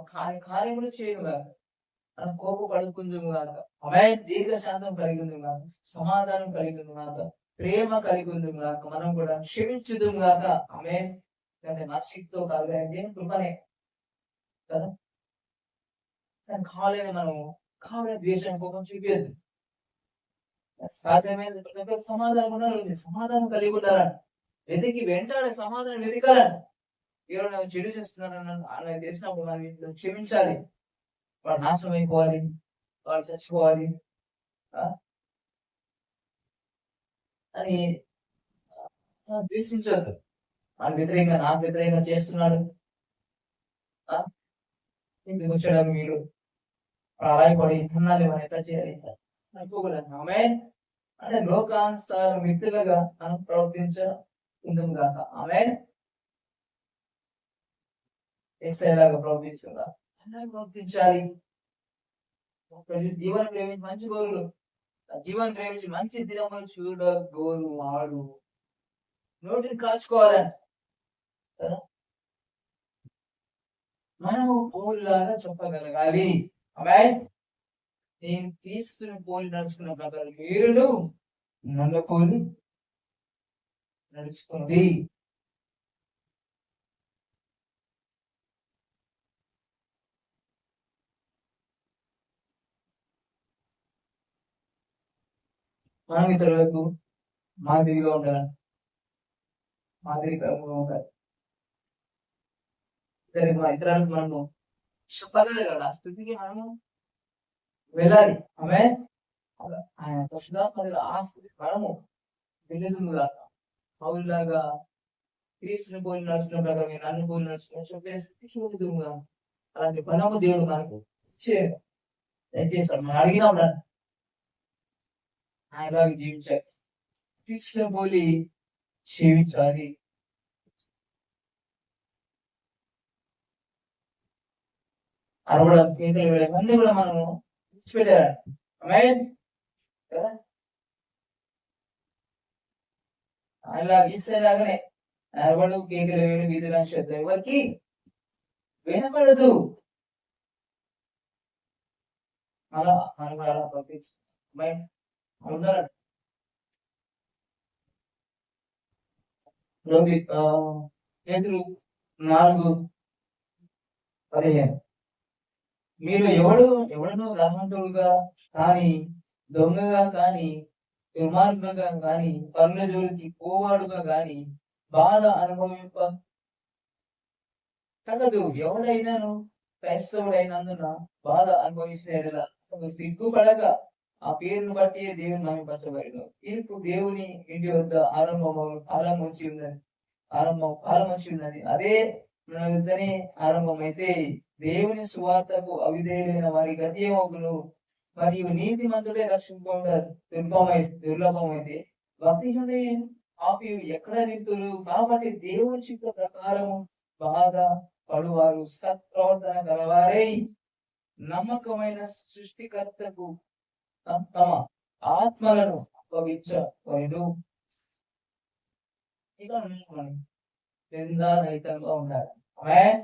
A: కార్యములు చేయను గాక. మనం కోపపడుకుందుము గాక. ఆమె దీర్ఘశాంతం కలిగి ఉంది గాక, సమాధానం కలిగి ఉంది గాక, ప్రేమ కలిగి ఉంది గాక. మనం కూడా క్షమించుదు గాక. ఆమె నర్శక్తితో కాదు కానీ దేని కృపనే కదా. దానికి కావాలని మనము కావాలని ద్వేషం కోపం చూపించద్దు. సాధ్యమైనది ప్రతి ఒక్కరికి సమాధానం ఉండాలి, సమాధానం కలిగి ఉండాలని వెతికి వెంటాడే సమాధానం వెతకాలంట. ఎవరైనా చెడు చేస్తున్నారని అలా తెలిసినప్పుడు మనం క్షమించాలి. వాడు నాశనం అయిపోవాలి, వాడు చచ్చిపోవాలి అని ద్వేషించదు. వాడు వ్యతిరేకంగా నాకు వ్యతిరేకంగా చేస్తున్నాడు, ఇంటికి వచ్చాడు వీడు రాయపడి తిన్నాలి అని ఎట్లా చేయాలి అనుకోకూడదు. ఆమె అంటే లోకానుసార వ్యక్తులుగా మనం ప్రవర్తించకుందాం కాక. ఆమె ఎస్ఐలాగా ప్రవర్తించుగా అలాగే ప్రవర్తించాలి. జీవనం ప్రేమించి మంచి గోరులు, జీవనం ప్రేమించి మంచి దినములు చూడ గోరు వాడు నోటిని కాచుకోవాలని కదా. మనము పౌరులాగా చెప్పగలగాలి. ఆమె నేను క్రీస్తుని పోలి నడుచుకున్న ప్రకారం మీరు నన్ను పోలి నడుచుకుంది. మనం ఇతరులకు మాదిరిగా ఉండాలి, మాదిరికరంగా ఉండాలి. ఇతరులకు మనము చెప్పగలగాలి, ఆ స్థితికి మనము వెళ్ళాలి. ఆమె ఆయన పరిశుద్ధాత్మ ఆ స్థితి మనము వెళ్ళదుగా. పౌరులాగా క్రీస్తుని పోలి నడుచుకున్న ప్రకారం నన్ను పోలి నడుచుకున్న చెప్పే స్థితికి వెళ్ళదుగా. అలాంటి బలము దేవుడు మనకు దయచేస్తాడు. మనం అడిగినా ఉన్నాడు ఆయనలాగా జీవించాలి, క్రీస్తుని పోలి జీవించాలి. అరవడం కేకలు వేయడం అన్ని కూడా మనము విడిచిపెట్టారు. ఆయనలాగా ఇసేలాగానే అరవడు కేకలు వేయడం వీధులని శబ్దం ఎవరికి వినపడదు. అలా మనం కూడా అలా ప్రవర్తించు ఉన్నాడు. పేతురు 4:15 మీరు ఎవడను ధనవంతుడుగా కానీ, దొంగగా కానీ, దుర్మార్గుగా కానీ, పరుల జోలికి పోవాడుగా కానీ బాధ అనుభవింప తగదు. ఎవడైనాను క్రైస్తవుడైనందున బాధ అనుభవించిన సిగ్గుపడక ఆ పేరును బట్టి దేవుని మహిమపరచబడను. తీర్పు దేవుని ఇంటి వద్ద కాలం వచ్చి ఉన్నది. అదే మన వద్దనే ఆరంభమైతే దేవుని సువార్తకు అవిధేయులైన వారి గతి ఏమవును. మరియు నీతి మంతుడే రక్షింపబడ దుర్లభమైతే భక్తిహీనుడే ఆపి ఎక్కడ నిలుతురు. కాబట్టి దేవుని చిత్త ప్రకారము బాధ పడువారు సత్ప్రవర్తన గలవారై నమ్మకమైన సృష్టికర్తకు తమ ఆత్మలను అప్పగించవలెను. ఇక మనం నిందారహితంగా ఉండాలి. ఆమేన్.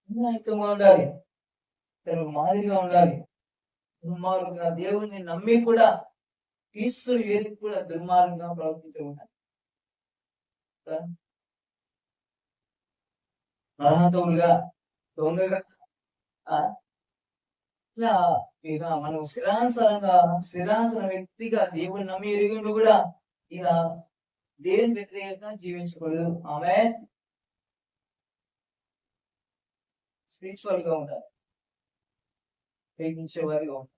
A: నిందారహితంగా ఉండాలి. తనకు మాదిరిగా ఉండాలి. దుర్మార్గంగా దేవుణ్ణి నమ్మి కూడా క్రీస్తుని ఎరిగి కూడా దుర్మార్గంగా ప్రవర్తించకుండా నరహంతకులుగా, దొంగగా, ఇలా ఇక మనం స్థిరాసన వ్యక్తిగా దేవుని నమ్మి ఎరిగిండు కూడా ఇలా దేవుని వ్యతిరేకంగా జీవించకూడదు. ఆమె స్పిరిచువల్ గా ఉండాలి, ప్రేమించే వారిగా ఉండాలి.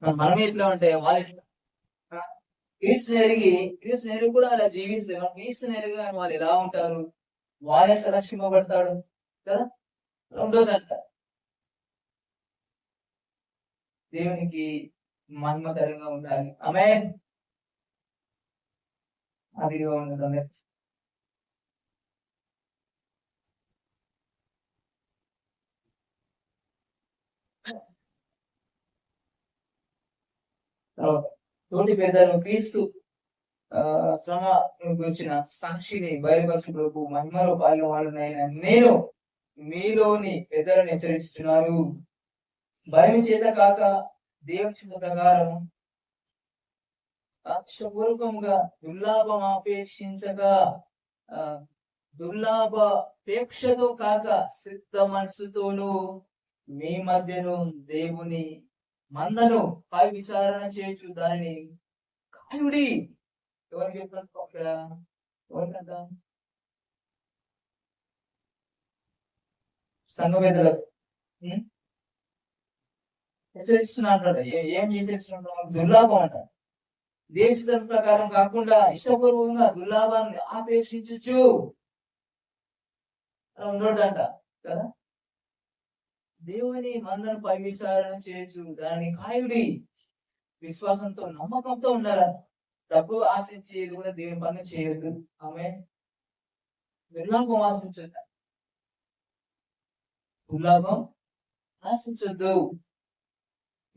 A: మనం ఎట్లా ఉంటే వాళ్ళు క్రీస్తుని ఎరిగి కూడా అలా జీవిస్తే మన క్రీస్తుని ఎరిగి వాళ్ళు ఎలా ఉంటారు, వాళ్ళు ఎట్లా రక్షింపబడతాడు కదా. ఉండదంట. దేవునికి మహిమకరంగా ఉండాలి. ఆమేన్. అదిగా ఉండదు అందరికి. తర్వాత తోటి పెద్దలు క్రీస్తు శ్రమ గురించిన సాక్షిని బయలుపరచుటకు మహిమలో పాల్గొనవాడునైన నేను మీలోని పెద్దలను హెచ్చరిస్తున్నాను. భయం చేత కాక దేవుని చిత్త ప్రకారం అక్షపూర్వకంగా దుర్లాభాపేక్షతో కాక సిద్ధ మనసుతోనూ మీ మధ్యను దేవుని మందను పై విచారణ చేయొచ్చు దానిని కాయుడి. ఎవరికి చెప్పారు అక్కడ? ఎవరికంట? సంఘ పెద్దలకు హెచ్చరిస్తున్నా అంటాడు. ఏం హెచ్చరిస్తున్నాడు? దుర్లాభం అంటాడు. దేశ ప్రకారం కాకుండా ఇష్టపూర్వకంగా దుర్లాభాన్ని ఆపేక్షించచ్చు ఉండదంట కదా. దేవుని మందను పై విచారణ చేయొచ్చు దాని కాయుడి. విశ్వాసంతో నమ్మకంతో ఉండాలని. డబ్బు ఆశించేది కూడా దేవుని పని చేయొద్దు. ఆమె దుర్లాభం ఆశించొద్దు. దుర్లాభం ఆశించొద్దు.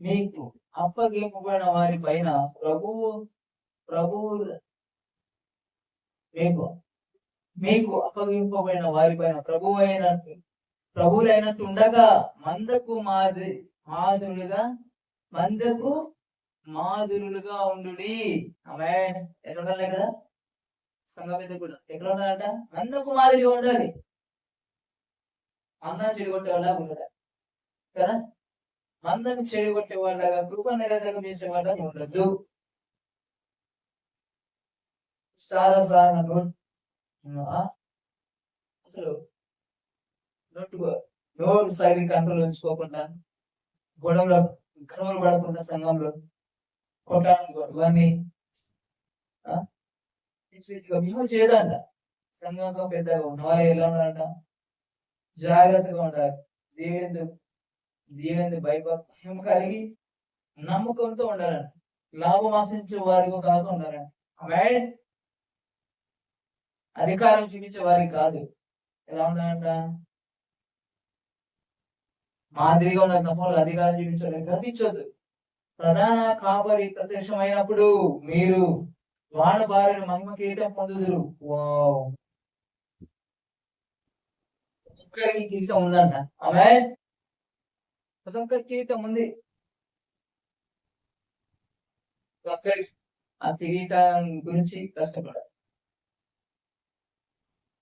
A: మీకు అప్పగింపబడిన వారి పైన మీకు అప్పగింపబడిన వారి పైన ప్రభువులైనట్టు ఉండగా మందకు మాదిరులుగా ఉండు. ఆమె ఎక్కడ ఉండాలి? ఇక్కడ సంఘం మీద కూడా ఎక్కడ ఉండాలంట? మందకు మాదిరిగా ఉండాలి. అందరం చెడగొట్టే వాళ్ళ ఉండదు కదా. మందను చెడగొట్టే వాళ్ళగా కృప నిరోధకం చేసే వాళ్ళగా ఉండద్దు. అసలు నోరు సైరి కంట్రోల్ ఉంచుకోకుండా గొడవలు పడకుండా సంఘంలో కొట్టాడు ఇవన్నీ బిహేవ్ చేయదంట. సంఘంగా పెద్దగా ఉన్నవారు ఎలా ఉన్నారంట? జాగ్రత్తగా ఉండాలి. దేవుని భయం కలిగి నమ్మకంతో ఉండాలంట. లాభం ఆశించే వారిగా కాదు ఉండాలంట. అధికారం చూపించే వారికి కాదు. ఎలా ఉండాలంట? మాదిరిగా ఉన్న తమ్ముడు అధికారం చూపించడం గర్వించొద్దు. ప్రధాన కాపరి ప్రత్యక్షమైనప్పుడు మీరు వాడ భార్యను మహిమ కిరీటం పొందుదురు. ఒక్కరికి కిరీటం ఉందంట. ఆమె ప్రతి ఒక్కరి కిరీటం ఉంది. ఒక్కరికి ఆ కిరీటం గురించి కష్టపడాలి.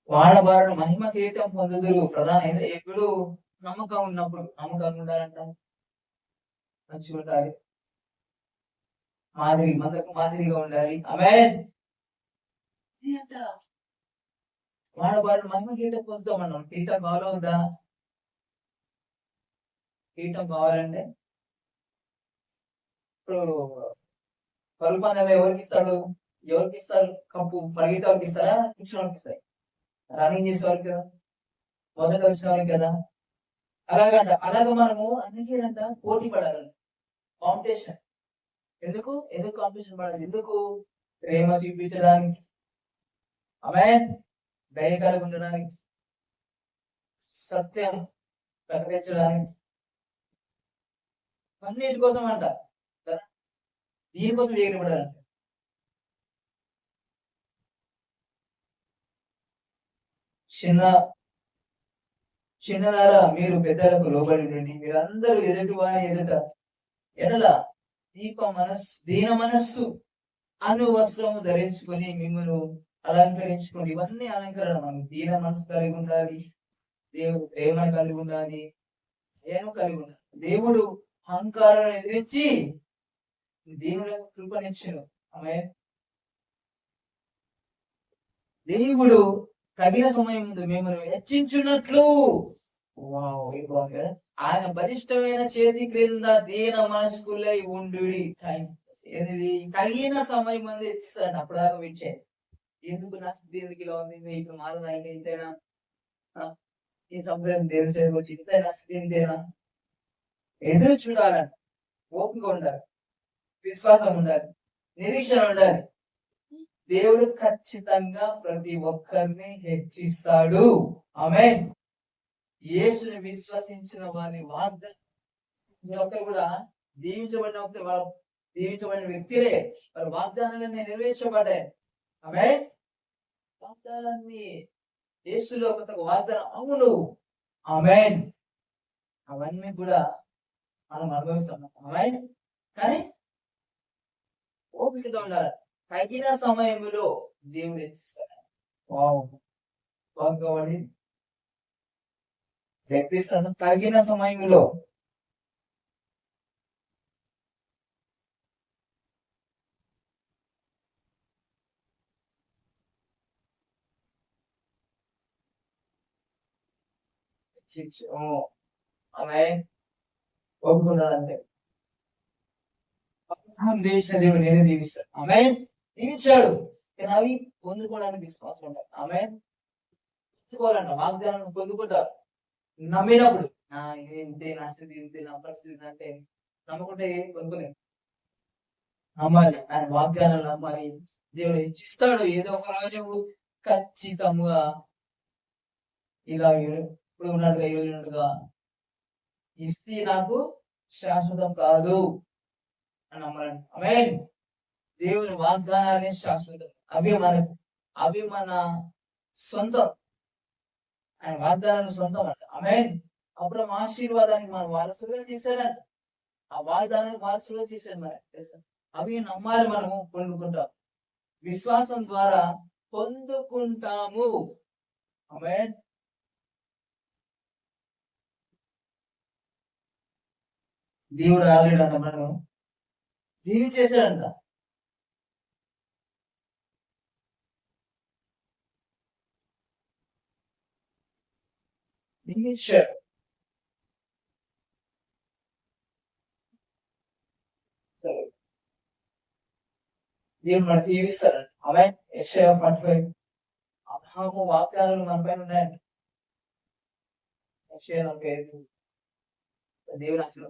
A: వాడబారుడు మహిమ కిరీటం పొందుదురు. ప్రధాన ఎప్పుడు నమ్మకం ఉన్నప్పుడు నమ్మకంగా ఉండాలంట. మంచిగా ఉండాలి. మందకు మాదిరిగా ఉండాలి. ఆమేన్. వాడబారుడు మహిమ కిరీటం పొందుతామన్నాం. కిరీటం కావాలా వద్దా? కిరీటం కావాలంటే ఇప్పుడు పరుపానం ఎవరికి ఇస్తాడు? కప్పు పరిగెత్తే వాళ్ళకి ఇస్తారా? కూర్చున్న వాళ్ళకి ఇస్తారు. రన్నింగ్ చేసే వాళ్ళకి కదా, మొదట వచ్చిన వాళ్ళకి కదా. అలాగ మనము అందుకేనంట పోటీ పడాలంట. కాంపిటీషన్. ఎందుకు కాంపిటీషన్ పడాలి? ఎందుకు? ప్రేమ చూపించడానికి, ఆమేన్. దయ కలిగి ఉండడానికి, సత్యం ప్రకటించడానికి, అన్నిటి కోసం అంట కదా, దీనికోసం చేయబడాలంట. చిన్నలారా మీరు పెద్దలకు లోబడి ఉండండి. మీరందరూ ఎదుటి వారి ఎడల దీన మనస్సు అను వస్త్రము ధరించుకొని మిమ్మల్ని అలంకరించుకోండి. ఇవన్నీ అలంకరణ. మనకు దీన మనసు కలిగి ఉండాలి, దేవుడు ప్రేమను కలిగి ఉండాలి, ఏమో కలిగి ఉండాలి. దేవుడు అహంకారాన్ని ఎదిరించి దేవుడు కృపనిచ్చును. ఆమె దేవుడు తగిన సమయం ముందు మిమ్మల్ని హెచ్చించున్నట్లు ఆయన బలిష్టమైన చేతి క్రింద దీన మనస్కులై ఉండు. తగిన సమయం ముందు హెచ్చిస్తాడు. అప్పుడాక విచ్చే ఎందుకు నా స్థితి ఎందుకు ఇలా ఉంది, ఇప్పుడు మారదా, ఇంకా ఇంతేనా, ఈ సంవత్సరం దేవుడి సేవకు వచ్చి ఇంతైనా స్థితి ఇంతేనా, ఎదురు చూడాలని ఓపిక ఉండాలి, విశ్వాసం ఉండాలి, నిరీక్షణ ఉండాలి. దేవుడు ఖచ్చితంగా ప్రతి ఒక్కరిని హెచ్చిస్తాడు. ఆమేన్. యేసుని విశ్వసించిన వారి వాగ్దానం కూడా దీవించబడిన వ్యక్తులే, వారి వాగ్దానాలన్నీ నెరవేర్చబడ్డాయి. ఆమేన్. వాగ్దానాన్ని యేసులో కొత్త వాగ్దానం అవును. ఆమేన్. అవన్నీ కూడా మనం అనుభవిస్తున్నాం. ఆమేన్. కానీ ఓపికతో ఉండాలి. తగిన సమయంలో దేవుడు హెచ్చిస్తాడు. వాగ్దానం తెప్పిస్తాడు. తగిన సమయంలో ఆమె ఒప్పుకున్నాడంతే. దీవించిన దేవుడు నేనే దీవిస్తాడు. ఆమె దీవించాడు. కానీ అవి పొందుకోవడానికి విశ్వాసం ఉండాలి. ఆమె పొందుకోవాలంట. వాగ్దానం పొందుకుంటారు నమ్మినప్పుడు. ఇంతే నా స్థితి, ఇంతే నా పరిస్థితి అంటే నమ్ముకుంటే పొందుకోలేదు. నమ్మాలి, ఆయన వాగ్దానాలు నమ్మాలి. దేవుడు హెచ్చిస్తాడు. ఏదో ఒక రోజు ఖచ్చితంగా ఇలా ఇప్పుడు ఉన్నట్టుగా ఈరోజు ఉన్నట్టుగా ఈ స్థితి నాకు శాశ్వతం కాదు అని నమ్మాలండి. ఆమేన్. దేవుని వాగ్దానాలే శాశ్వతం. అవి మన సొంతం. ఆయన వాగ్దానాలు సొంతం అంట. ఆమేన్. అబ్రహాము ఆశీర్వాదానికి మనం వారసులుగా చేశాడంట. ఆ వాగ్దానానికి వారసులుగా చేశాడు. మరి అవి నమ్మాలి, మనము పొందుకుంటాం. విశ్వాసం ద్వారా పొందుకుంటాము. ఆమేన్. దేవుడు ఆల్రెడీ అంట మనము దీవించేశాడంట. దీవించాడు. సరే, దేవుడు మనకు దీవిస్తాడంట. ఆమె యెషయా 45 అబ్రహాము వాగ్దానాలు మన పైన ఉన్నాయంట. యెషయా 45 దేవుడు అసలు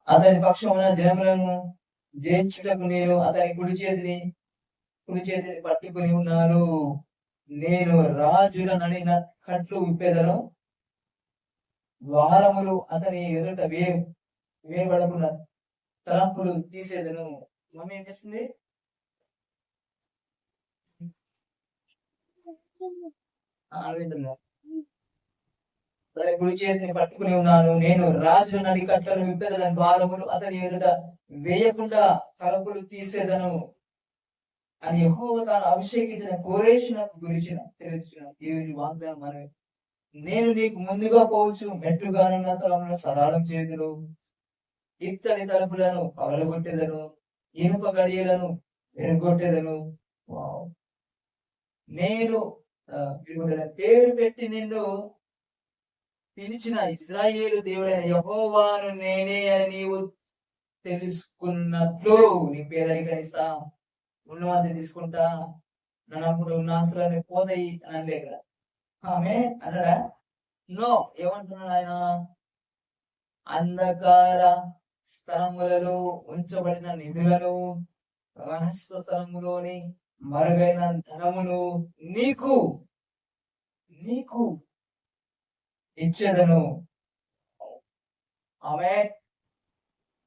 A: అతని పక్షమున జనములను జయించుటకు నేను అతని కుడి చేతిని పట్టుకుని ఉన్నాను. నేను రాజుల నడిన కట్లు విప్పేదను, ద్వారములు అతని ఎదుట వేయబడకుండా తలంపులు తీసేదను. మమ్మీ ఏం చేస్తుంది? అతని కుడి చేతిని పట్టుకుని ఉన్నాను. నేను రాజు నడి కట్టలను విప్పేదను, ద్వారములు అతని ఎదుట వేయకుండా తలుపులు తీసేదను అని యెహోవా తాను అభిషేకించిన కోరేషునకు గురించిన తెలుసుకున్న ఈ వాగ్దానం మనమే. నేను నీకు ముందుగా పోవచ్చు, మెట్టుగానున్న స్థలంలో సరళం చేతులు, ఇత్తడి తలుపులను పగలగొట్టేదను, ఇనుప గడియలను వెనుగొట్టేదను. నేను పేరు పెట్టి నిన్ను పిలిచిన ఇశ్రాయేలు దేవుడైన యెహోవాను నేనే అని నీవు తెలుసుకున్నట్లు నీ పేదరికనిస్తా, ఉన్నవాది తీసుకుంటా, నన్నప్పుడు ఉన్న ఆశలన్నీ పోతాయి అని అనలే కదా. ఆమె అన్నాడా? నో. ఏమంటున్నాడు ఆయన? అంధకార స్థలములలో ఉంచబడిన నిధులను, రహస్య స్థలములోని మరుగైన ధనమును నీకు నీకు ఇచ్చేదను. ఆమె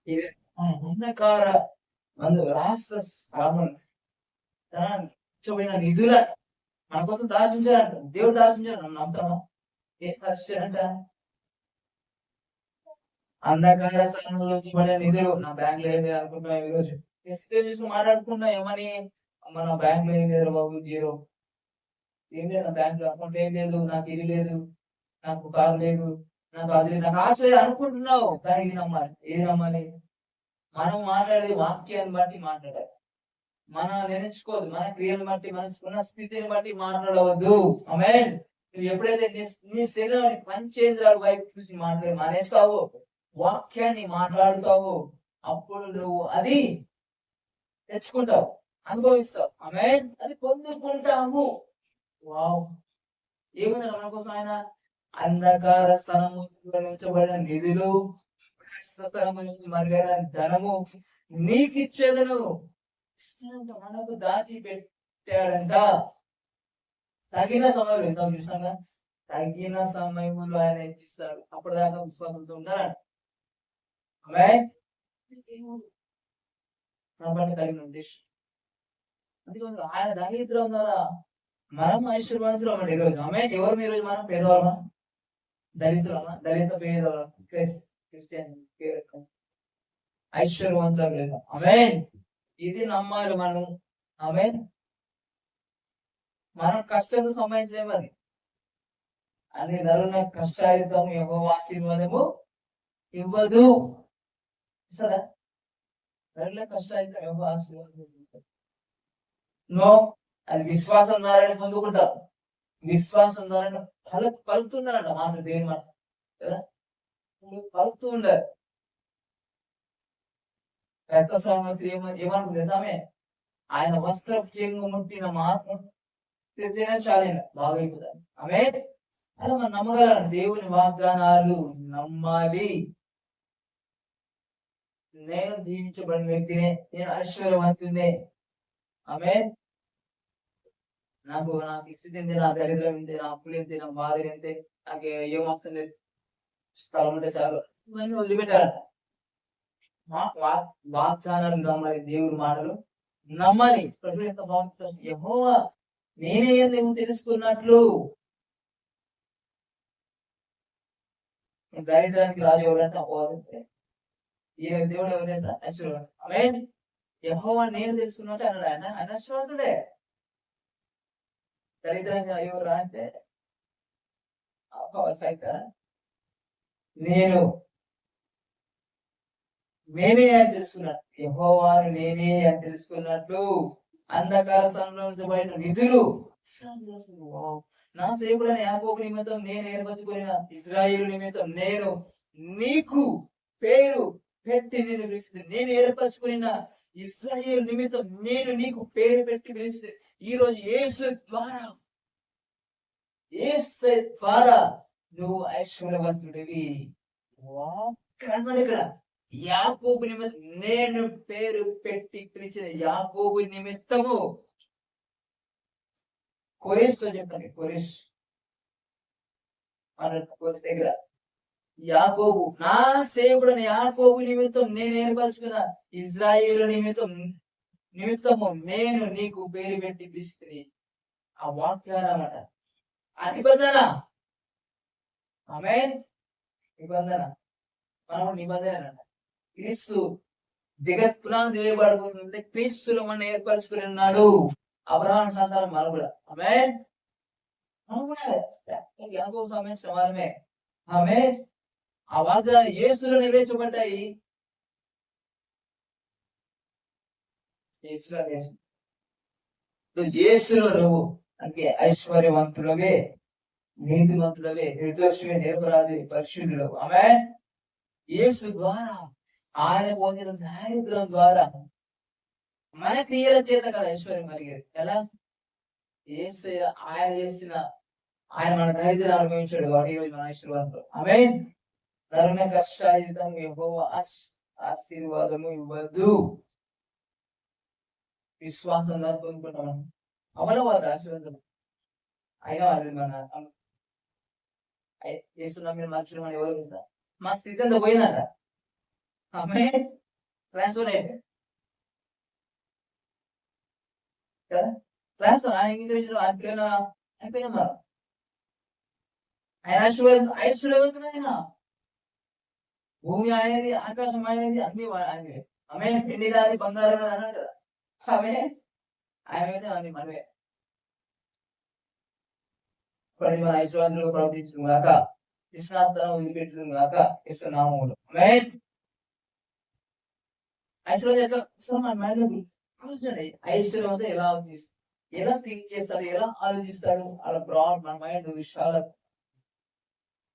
A: ఇది అంధకార రహస్య స్థలములు, ధనాన్ని నిధుల మన కోసం దాచుంచారంట. దేవుడు దాచుంచాడు. నన్ను నమ్ముతామా? ఏం దాచుంచాడంట? అంధకార స్థలంలో ఉంచబడిన నిధులు. నా బ్యాంక్ లో ఏం లేదు అనుకుంటున్నాం ఈరోజు. చూసి మాట్లాడుకుంటున్నాం ఏమని, మన బ్యాంక్ లో ఏం లేదు బాబు, జీరో. ఏం లేదు నా బ్యాంక్ లో అకౌంట్, ఏం లేదు, నాకు ఇల్లు లేదు, నాకు కారు లేదు, నాకు అది లేదు, నాకు ఆశ లేదు అనుకుంటున్నావు. కానీ ఇది నమ్మాలి. ఏది నమ్మాలి? మనం మాట్లాడే వాక్యాన్ని బట్టి మాట్లాడాలి. మనం నేర్చుకోవద్దు. మన క్రియను బట్టి, మన స్థితిని బట్టి మాట్లాడవద్దు. ఆమేన్. నువ్వు ఎప్పుడైతే నీ శరీరాన్ని పంచేంద్రాల వైపు చూసి మానేస్తావో, వాక్యాన్ని మాట్లాడుతావో, అప్పుడు నువ్వు అది తెచ్చుకుంటావు, అనుభవిస్తావు. ఆమేన్. అది పొందుకుంటావు. వావ్! ఏముంది మన కోసం ఆయన? అంధకార స్థలము ఉంచబడిన నిధులు, స్థలము మరుగైన ధనము నీకు ఇచ్చేదను. మనకు దాచి పెట్టాడంట. తగిన సమయంలో, ఇంత చూసినాక తగిన సమయంలో ఆయన ఇచ్చిస్తాడు. అప్పటిదాకా విశ్వాసంతో ఉండాలంట. కలిగిన ఉద్దేశం. అందుకే ఆయన దరిద్రం ద్వారా మనం ఐశ్వర్యవంతులు అన్నమాట ఈరోజు. ఎవరు ఈరోజు? మనం పేదవాళ్ళమా, దళితులమా, దళిత పేదవాళ్ళ, క్రిస్టియన్ ఐశ్వర్యవంతులు లేదు. ఆమేన్. ఇది నమ్మాలి మనం. ఆమేన్. మనం కష్టం సంబంధించేది అది. అని నరుల కష్టాయుతం యెహోవా ఆశీర్వాదము ఇవ్వదు. సరే, నరుల కష్టాయుతం యెహోవా ఆశీర్వాదం నో, అది విశ్వాసం ద్వారా పొందుకుంటాం. విశ్వాసం ద్వారా పలుకుతున్నారంట మాట, దేవుని మాట కదా, పలుకుతూ ఉండాలి. రక్తస్రావం ఏమనుకుంది నిజమే, ఆయన వస్త్రపు చెంగు ముట్టిన మాత్రం చాలు, బాగా అయిపోతాను. ఆమె అలా మనం నమ్మగలను. దేవుని వాగ్దానాలు నమ్మాలి. నేను దీవించబడిన వ్యక్తినే, నేను ఐశ్వర్యవంతునే. ఆమె నాకు స్థితి ఏంటి, నా దరిద్రం ఏంటి, నా అప్పులు ఏంటి, నా బాధ ఏంటి, నాకు ఏం అవసరం లేదు, స్థలం ఉంటే చాలు, ఇవన్నీ వదిలిపెట్టాలంట. వాగ్దానాలు నమ్మాలి, దేవుడి మాటలు నమ్మాలి. ఎంత బాగుంది, యెహోవా నేనే నువ్వు తెలుసుకున్నట్లు. దరిద్రానికి రాజు ఎవరంటే అపోవాలంటే ఈయన దేవుడు ఎవరే సార్? ఐశ్వర్యవంతుడు. ఆమేన్. యెహోవా నేను తెలుసుకున్నట్టు అన్నాడు. ఆయన ఐశ్వర్యవంతుడే. దరిద్రంగా ఎవరు అంటే సైతానా. నేనే అని తెలుసుకున్నాడు. యెహోవాను నేనే అని తెలుసుకున్నట్లు అంధకార స్థలంలో ఉంచబడిన నిధులు నా సేవకుడైన యాకోబు నిమిత్తం నేను ఏర్పరచుకున్న ఇశ్రాయేలు నిమిత్తం నేను నీకు పేరు పెట్టి నేను పిలిస్తే, నేను ఏర్పరచుకున్న ఇశ్రాయేలు నిమిత్తం నేను నీకు పేరు పెట్టి పిలిస్తే, ఈ రోజు యేసు ద్వారా నువ్వు ఐశ్వర్యవంతుడివి. ఇక్కడ యాకోబు నిమిత్తం నేను పేరు పెట్టి పిలిచిన యాకోబు నిమిత్తము, కొరేష్ తో చెప్పండి, కొరేష్ దగ్గర యాకోబు నా సేవకుడని యాకోబు నిమిత్తం నేను ఏర్పరచుకున్న ఇజ్రాయేలు నిమిత్తము నేను నీకు పేరు పెట్టి పిలిస్తే, ఆ వాగ్దానం అన్నమాట, ఆ నిబంధన. ఆమేన్. నిబంధన, మనం నిబంధన అన్నమాట. క్రీస్తు జగత్పునాది వేయబడుతుంటే క్రీస్తులు మనం ఏర్పరచుకుని ఉన్నాడు. అబ్రహాం సంతానం మనం కూడా. ఆమేన్. యాకోబు సంబంధించిన వారమే. ఆమేన్. ఆ వాగ్దానం యేసులో నెరవేర్చబడ్డాయి. యేసులో నువ్వు అంటే ఐశ్వర్యవంతులవే, నీతిమంతులవే, నిర్దోషమే, నిరపరాధి, పరిశుద్ధులు. ఆమేన్. యేసు ద్వారా, ఆయన పొందిన దారిద్ర్యం ద్వారా మన క్రియల చేత కదా ఐశ్వర్యం కలిగేది. ఎలా? ఆయన మన దారిద్ర్యం అనుభవించాడు కాబట్టి ఈరోజు మన ఐశ్వర్యవంతులు. ఆమేన్. ధర్మ కష్టాయుతం యెహోవా ఆశీర్వాదము ఇవ్వదు. విశ్వాసం పొందుకుంటాం అవల వాళ్ళు ఆశీర్వాదం అయినా వాళ్ళు మన చేస్తున్నా మీరు మనుషులు మన ఎవరు సార్ మా స్థితి అంతా పోయిందట. ఆమె ట్రాన్స్ఫర్ అయిపోయింది కదా. ట్రాన్స్ఫర్ ఆయన అయిపోయినా మనం ఆయన ఐశ్వర్యవంతుడైన భూమి అనేది ఆకాశం అనేది అన్ని ఆయనవే. ఆమె పిండి రాది బంగారం అన్నాడు కదా. ఆమె ఆయనైతే అన్ని మనమే. ప్రతి మన ఐశ్వర్యంలో ప్రవర్తించడం గాక కృష్ణాస్థానం వదిలిపెట్టడం గాక ఇస్తున్నాము. ఐశ్వర్యం ఎట్లా మన మైండ్ లో ఐశ్వర్యం ఎలా ఎలా థింక్ చేస్తాడు, ఎలా ఆలోచిస్తాడు, అలా బ్రాడ్ మన మైండ్ విశాల.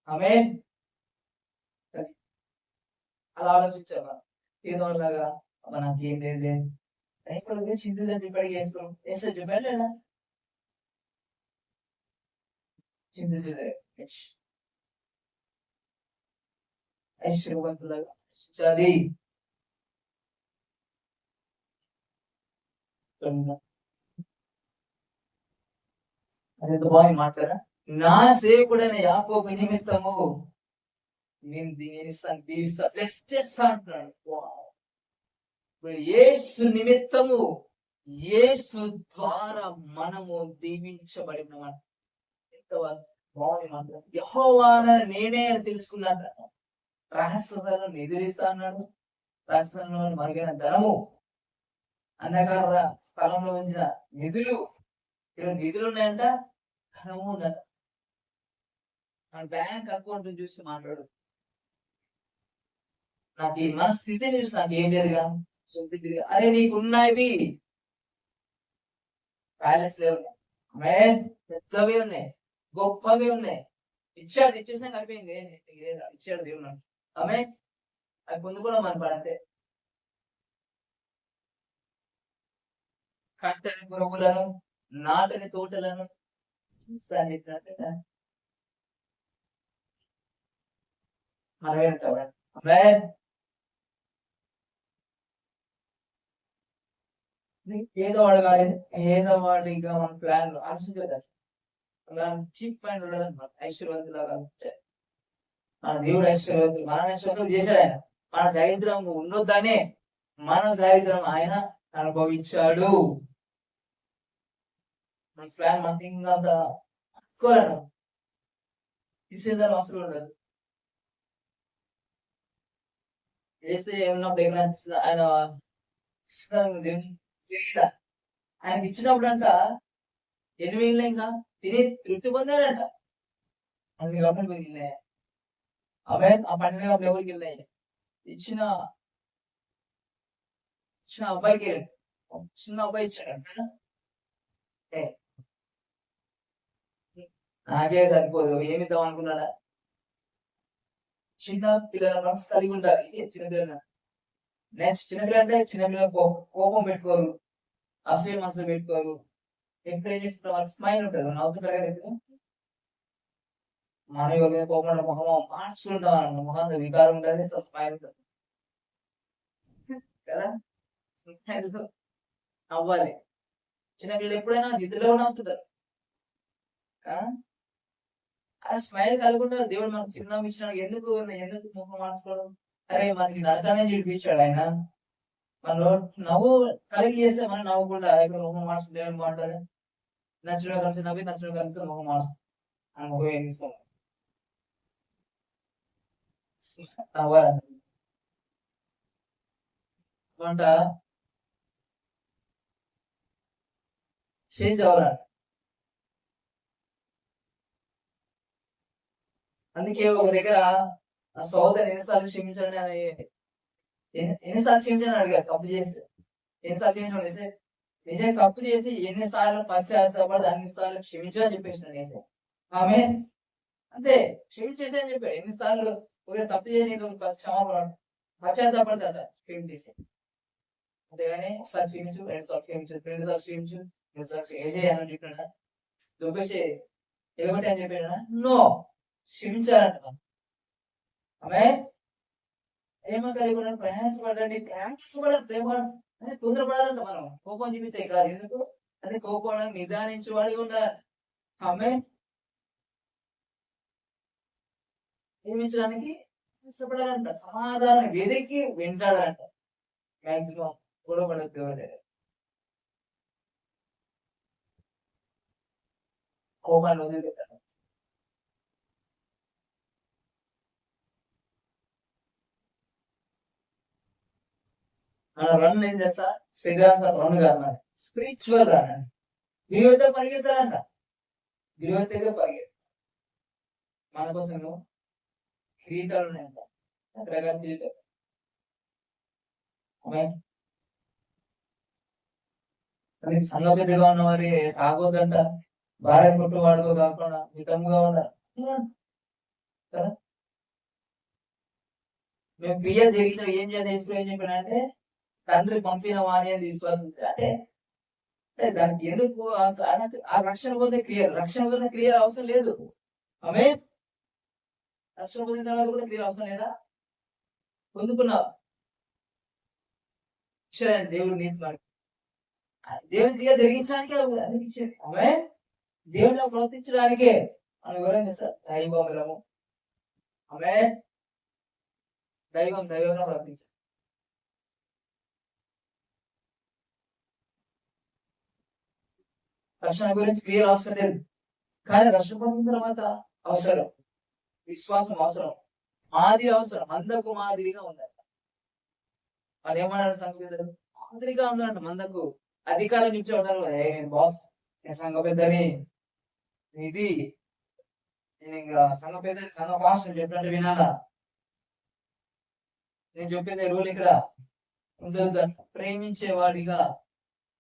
A: ఆమె అలా ఆలోచించాం మనం ఏదో అలాగా నాకేం లేదు ఇక్కడ చింతదండి ఇప్పటికి వేసుకోవడం వేస్తే చూపాడా చింతది ఐశ్వర్యవంతులాగా ఆలోచించాలి. అసలు బాగుంది మాట కదా. నా సేవకుడైన యాకోబు నిమిత్తము నేను దీనిని దీవిస్తా ప్లస్ చేస్తా అంటున్నాడు. యేసు నిమిత్తము యేసు ద్వారా మనము దీవించబడి ఉన్నాం. ఎంత బాగుంది మాట. యెహోవానని నేనే తెలుసుకున్నాడు. రహస్యాలను ఎదిరిస్తా అన్నాడు. రహస్యంలో మరుగైన ధనము అంధకార స్థలంలో ఉంచిన నిధులు ఇలా నిధులు ఉన్నాయంట, ధనము ఉందంట. మన బ్యాంక్ అకౌంట్ చూసి మాట్లాడు. నాకు మన స్థితిని చూసి నాకు ఏం లేదుగా. అరే నీకు ఉన్నాయి ప్యాలెస్ పెద్దవి ఉన్నాయి, గొప్పవి ఉన్నాయి. ఇచ్చాడు ఇచ్చేసినా కలిపింది ఇచ్చాడు దేవుడు. ఆమె అవి పొందుకోవడం మన పడంతే. కట్టని పురుగులను నాటని తోటలను మనమే ఉంటాం. ఏదో అడగాలి, ఏదో వాడిగా మన ప్లాన్ ఆలోచించదు. చీప్ పాయింట్ ఉండదు అనమాట. ఐశ్వర్యవంతులాగా మన దేవుడు ఐశ్వర్యవంతులు, మన ఐశ్వర్యవంతులు చేశాడు ఆయన. మన దరిద్రం ఉండొద్దనే మన దరిద్రం ఆయన అనుభవించాడు. మన ప్లాన్ మన థింగ్ అంతా అనుకోలేను తీసేదాన్ని అవసరం ఉండదు. చేస్తే ఏమన్నా ప్రేమ అనిపిస్తుంది ఆయన తెలియదా. ఆయనకి ఇచ్చినప్పుడు అంట 8,000 ఇంకా తిని తృప్తి పొందాడంట. 12 కప్పులు మిగిలినాయి. ఆ 12 కప్పులు ఎవరికి వెళ్ళాయి? ఇచ్చిన అబ్బాయికి చిన్న అబ్బాయి ఇచ్చాడంట. నాకే సరిపోదు ఏమిద్దాం అనుకున్నాడా. చిన్న పిల్లల మనసు కలిగి ఉంటారు. చిన్నపిల్లల నెక్స్ట్ చిన్నపిల్ల అంటే చిన్నపిల్లల కోపం పెట్టుకోరు, అసూయ మనసు పెట్టుకోరు. ఎప్పుడు ఏం చేస్తున్న వాళ్ళకి స్మైల్ ఉంటుంది, నవ్వుతుంటారు కదా. మన ఎవరి కోపం ముఖం మార్చుకుంటాం, ముఖం వికారం ఉంటుంది, స్మైల్ ఉంటుంది కదా. అవ్వాలి. చిన్నపిల్లలు ఎప్పుడైనా నిద్రలో నవ్వుతుంటారు. ఆ స్మైల్ కలుగుంటారు. దేవుడు మనకు చిన్న ఇచ్చినాడు. ఎందుకు ముఖం మార్చుకోవడం? అరే మనకి నరకాన్ని చూపించాడు ఆయన. మనలో నవ్వు కలిగి చేస్తే మనం నవ్వకుండా ఇప్పుడు ముఖం మార్చుకుంటే దేవుడు బాగుంటుంది. నచ్చిన కలిసి నవ్వి నచ్చిన కలిసి ముఖం మార్చు ముఖం ఏం ఇస్తాం నవ్వాలంట. చేంజ్ అవ్వాలంట. అందుకే ఒక దగ్గర ఆ సోదరు ఎన్నిసార్లు క్షమించండి అని ఎన్నిసార్లు క్షమించని అడిగారు. తప్పు చేస్తే ఎన్నిసార్లు క్షమించండి, నిజంగా తప్పు చేసి ఎన్నిసార్లు పశ్చాత్తాపడి అన్నిసార్లు క్షమించు అని చెప్పేసి వేసే ఆమె అంతే క్షమించేసి అని చెప్పాడు. ఎన్నిసార్లు ఒక తప్పు చేయని క్షమాపణ పశ్చాత్తాపడి కదా క్షమించేసి. అంతేగాని ఒకసారి క్షమించు, 2 సార్లు క్షమించు, 2 సార్లు క్షమించు, 2 సార్లు వేసేయని చెప్పాడా, దొబ్బేసే ఎగబట్టి అని చెప్పాడా? నో, క్షమించాలంట. ఆమె ప్రేమ కలిగి ఉండండి, ప్రయాసపడండి. ప్రేమ అని తొందరపడాలంట. మనం కోపం చూపించే కాదు. ఎందుకు అదే కోపం నిదానించి వాడి ఉండాలి. ఆమె ప్రేమించడానికి ఇష్టపడాలంట. సమాధానం వెదికి వింటాడంట. మాక్సిమం గొడవపడద్దు. కోపాన్ని వదిలిపెట్టాడు. మన రన్ ఏం చేస్తా శరీరాంశం రన్ కాదు, స్పిరిచువల్ రన్ అండి. గిరివెత్త పరిగెత్తాలంట. గిరివెత్తగా పరిగెత్త మన కోసం కిరీటాలు ఉన్నాయంట, రకరకాల కిరీటాలు. సంఘ పెద్దగా ఉన్న వారి తాగొద్దంట, భార్య కొట్టు వాడుకో కాకుండా మితంగా ఉండాలి కదా. మేము క్రియ జరిగిన ఏం చేయాలి ఏం చెప్పానంటే తండ్రి పంపిన వాణి అని విశ్వాసించాలి. అంటే దానికి ఎందుకు ఆ రక్షణ పొందే క్లియర్, రక్షణ పొందే క్లియర్ అవసరం లేదు. ఆమె రక్షణ పొందిన తర్వాత కూడా క్లియర్ అవసరం లేదా? పొందుకున్నావు. దేవుడు నీతి మనకి దేవుని క్రియ జరిగించడానికే అందుకు ఇచ్చింది. ఆమె దేవుడిలో ప్రవర్తించడానికే మనం ఎవరైనా సార్ దైవము. ఆమె దైవంలో ప్రవర్తించాలి. రక్షణ గురించి క్లియర్ అవసరం లేదు, కానీ రక్షణ పొందిన తర్వాత అవసరం, విశ్వాసం అవసరం, మాదిరి అవసరం. మందకు మాదిరిగా ఉండాలి. వాళ్ళు ఏమన్నాడు సంఘ పెద్దలు? మాదిరిగా ఉండాలంట. మందకు అధికారం చూపించే ఉంటారు. నేను బాస్, నేను సంఘ పెద్దని, ఇది నేను ఇంకా సంఘ పెద్ద సంఘ బాస్ చెప్పినట్టు వినాలా, నేను చెప్పింది రూల్ ఇక్కడ ఉండదు. ప్రేమించేవాడిగా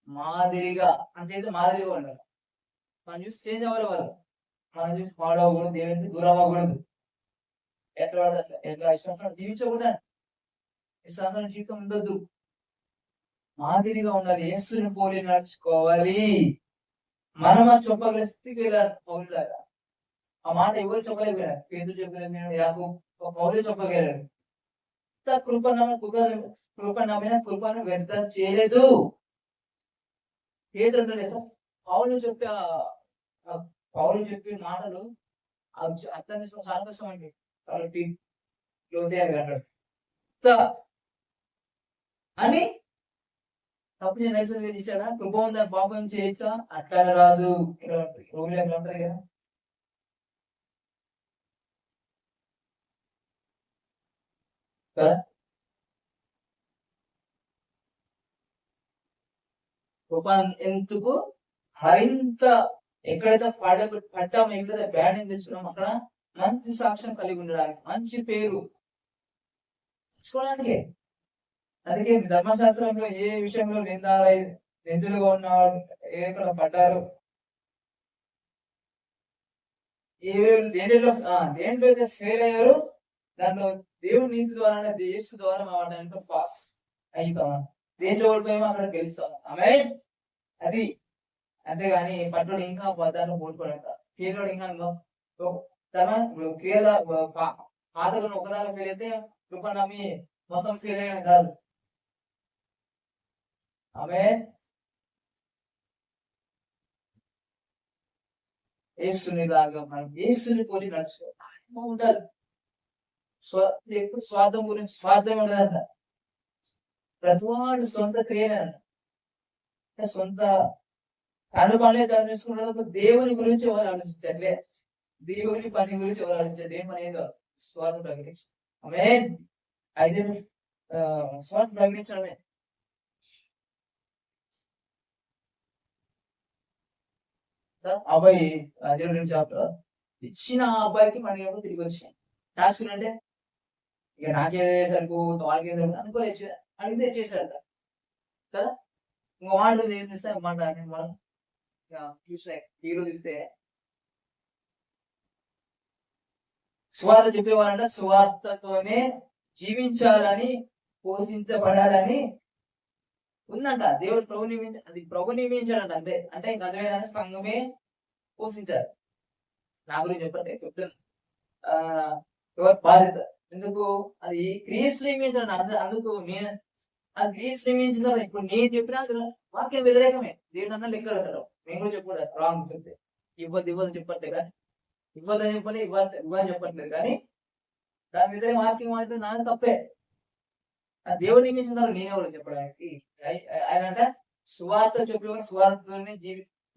A: మాదిరిగా, అంతేతే మాదిరిగా ఉండాలి. మనం చూసి చేంజ్ అవ్వాలి. మనం చూసి పాడవకూడదు, దేవునికి దూరం అవ్వకూడదు. ఎట్లా పడదు అట్లా, ఎట్లా ఇష్టం జీవించకూడదు, ఇష్టాంతరం జీవితం ఉండొద్దు. మాదిరిగా ఉండాలి. యేసుని పోలి నడుచుకోవాలి. మనం ఆ చెప్పగల స్థితికి వెళ్ళాలి. పౌరులాగా ఆ మాట ఎవరు చెప్పలేకపోయారు. పేదలు చెప్పలేకపోయాడు, యాకోబు, పౌరులు చెప్పగలిగాడు. కృపను వ్యర్థం చేయలేదు. పేదలు సార్ పౌలు చెప్పే మాటలు అర్థం చేసుకోవడం చాలా కష్టం అండి. కాబట్టి అని తప్పు లైసెన్స్ చేశాడా? కృప ఉందా, పాపం చేయొచ్చా? అట్లా రాదు. రూల్ ఎట్లా ఉంటది కదా. కృప ఎందుకు మరింత ఎక్కడైతే పడ్డామో, ఎక్కడైతే బ్యాడ్ తెచ్చుకున్నాం అక్కడ మంచి సాక్ష్యం కలిగి ఉండడానికి, మంచి పేరు తెచ్చుకోవడానికి. అందుకే ధర్మశాస్త్రంలో ఏ విషయంలో నిందులుగా ఉన్నవాడు ఎక్కడ పడ్డారు, దేంట్లో అయితే ఫెయిల్ అయ్యారు, దాంట్లో దేవుడి నీతి ద్వారా, యేసు ద్వారా వాడడానికి ఫాస్ట్ అవుతాం. దేంట్లో ఓడిపోయామో అక్కడ గెలుస్తాం. ఆమె అది అంతేగాని పట్టుడు ఇంకా పదార్థం ఓడిపోయాక ఫెయిల్ ఇంకా క్రియల పాతకులు ఒకదాని ఫెయిల్ అయితే కృప నమ్మి మొత్తం ఫెయిల్ అయ్యాను కాదు. ఆమె యేసుని లాగా మనం యేసుని పోలి నడుచుకో ఉండాలి. ఎప్పుడు స్వార్థం గురించి స్వార్థం ఉండదంట. ప్రతి వాడు సొంత క్రియనంట, సొంత తన పనులే తను చూసుకుంటారు. దేవుని గురించి ఎవరు ఆలోచించట్లే, దేవుని పని గురించి ఎవరు ఆలోచించారు. దేవుని పని ఏదో స్వార్థం ప్రకటించు. ఆమె అయితే స్వార్థం ప్రకటించడమే. అబ్బాయి ఇచ్చిన అబ్బాయికి మనకి ఏమో తిరిగి వచ్చినాయి. రాసుకున్నంటే ఇక నాకే సరుకు వాళ్ళకే సరుకు అనుకోలేదు, అడిగితే చేశాడు కదా. ఇంకో మాట ఏం చేస్తా మాట చూస్తే హీరో చూస్తే సువార్త చెప్పేవారంట, సువార్తతోనే జీవించాలని, పోషించబడాలని ఉందంట. దేవుడు ప్రభు నియమించాడంట. అంతే. అంటే ఇంకా అర్థమైందంటే సంఘమే పోషించారు. నా గురించి చెప్పండి చెప్తాను. ఎవరు బాధ్యత ఎందుకు అది క్రీస్తు నియమించండి. అందుకు నేను అది క్రీస్తు నియమించిన తర్వాత ఇప్పుడు నేను చెప్పినా వాక్యం వ్యతిరేకమే. దేవుడు అన్న లెక్క అడతారు. మేము కూడా చెప్పకూడదు రాంగ్ చెప్తే. ఇవ్వదు చెప్పట్లేదు కానీ ఇవ్వదని చెప్పని ఇవ్వని చెప్పట్లేదు కానీ దాని మీద వాక్యం అయితే నాది తప్పే. ఆ దేవుడు నియమించిన తర్వాత నేనెవరు చెప్పడానికి. ఆయన అంటే సువార్త చెప్పేవారు సువార్తతోనే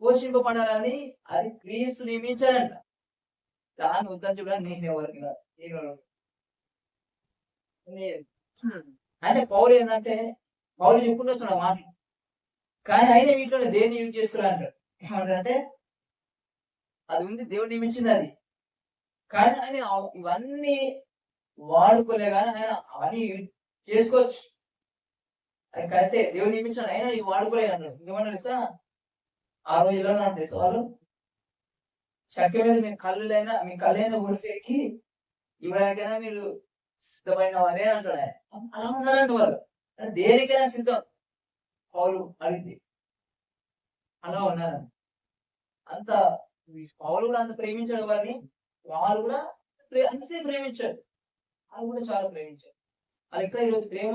A: పోషింపబడాలని అది క్రీస్తు నియమించాడంట. దాన్ని వద్దని చెప్పడానికి నేనెవరిని కాదు. అంటే పౌలు ఏంటంటే పౌలు చెప్పుకుంటూ వస్తున్నాడు మాటలు, కానీ ఆయన వీటిలో దేన్ని యూజ్ చేస్తున్నా అంటాడు. ఏమంటే అది ఉంది, దేవుడు నియమించింది అది, కానీ ఆయన ఇవన్నీ వాడుకోలే కానీ ఆయన అవన్నీ యూజ్ చేసుకోవచ్చు. అది కరెక్టే, దేవుడు నియమించాడు, అయినా ఇవి వాడుకోలేదు అన్నాడు. ఇంకేమన్నా తెలుసా, ఆ రోజుల్లో నాకు తెలుసు వాళ్ళు చక్క మీద మీ కళ్ళైనా ఊడిపెరికి ఇవ్వడానికైనా మీరు సిద్ధమైన వారే అంటాడు. అలా ఉన్నారంట వాళ్ళు, దేనికైనా సిద్ధం. పౌలు అడిగింది అలా ఉన్నారు. అంత పౌలు కూడా అంత ప్రేమించాడు వారిని, వాళ్ళు కూడా అంతే ప్రేమించాడు. వాళ్ళు కూడా చాలా ప్రేమించారు. వాళ్ళు ఇక్కడ ఈరోజు ప్రేమ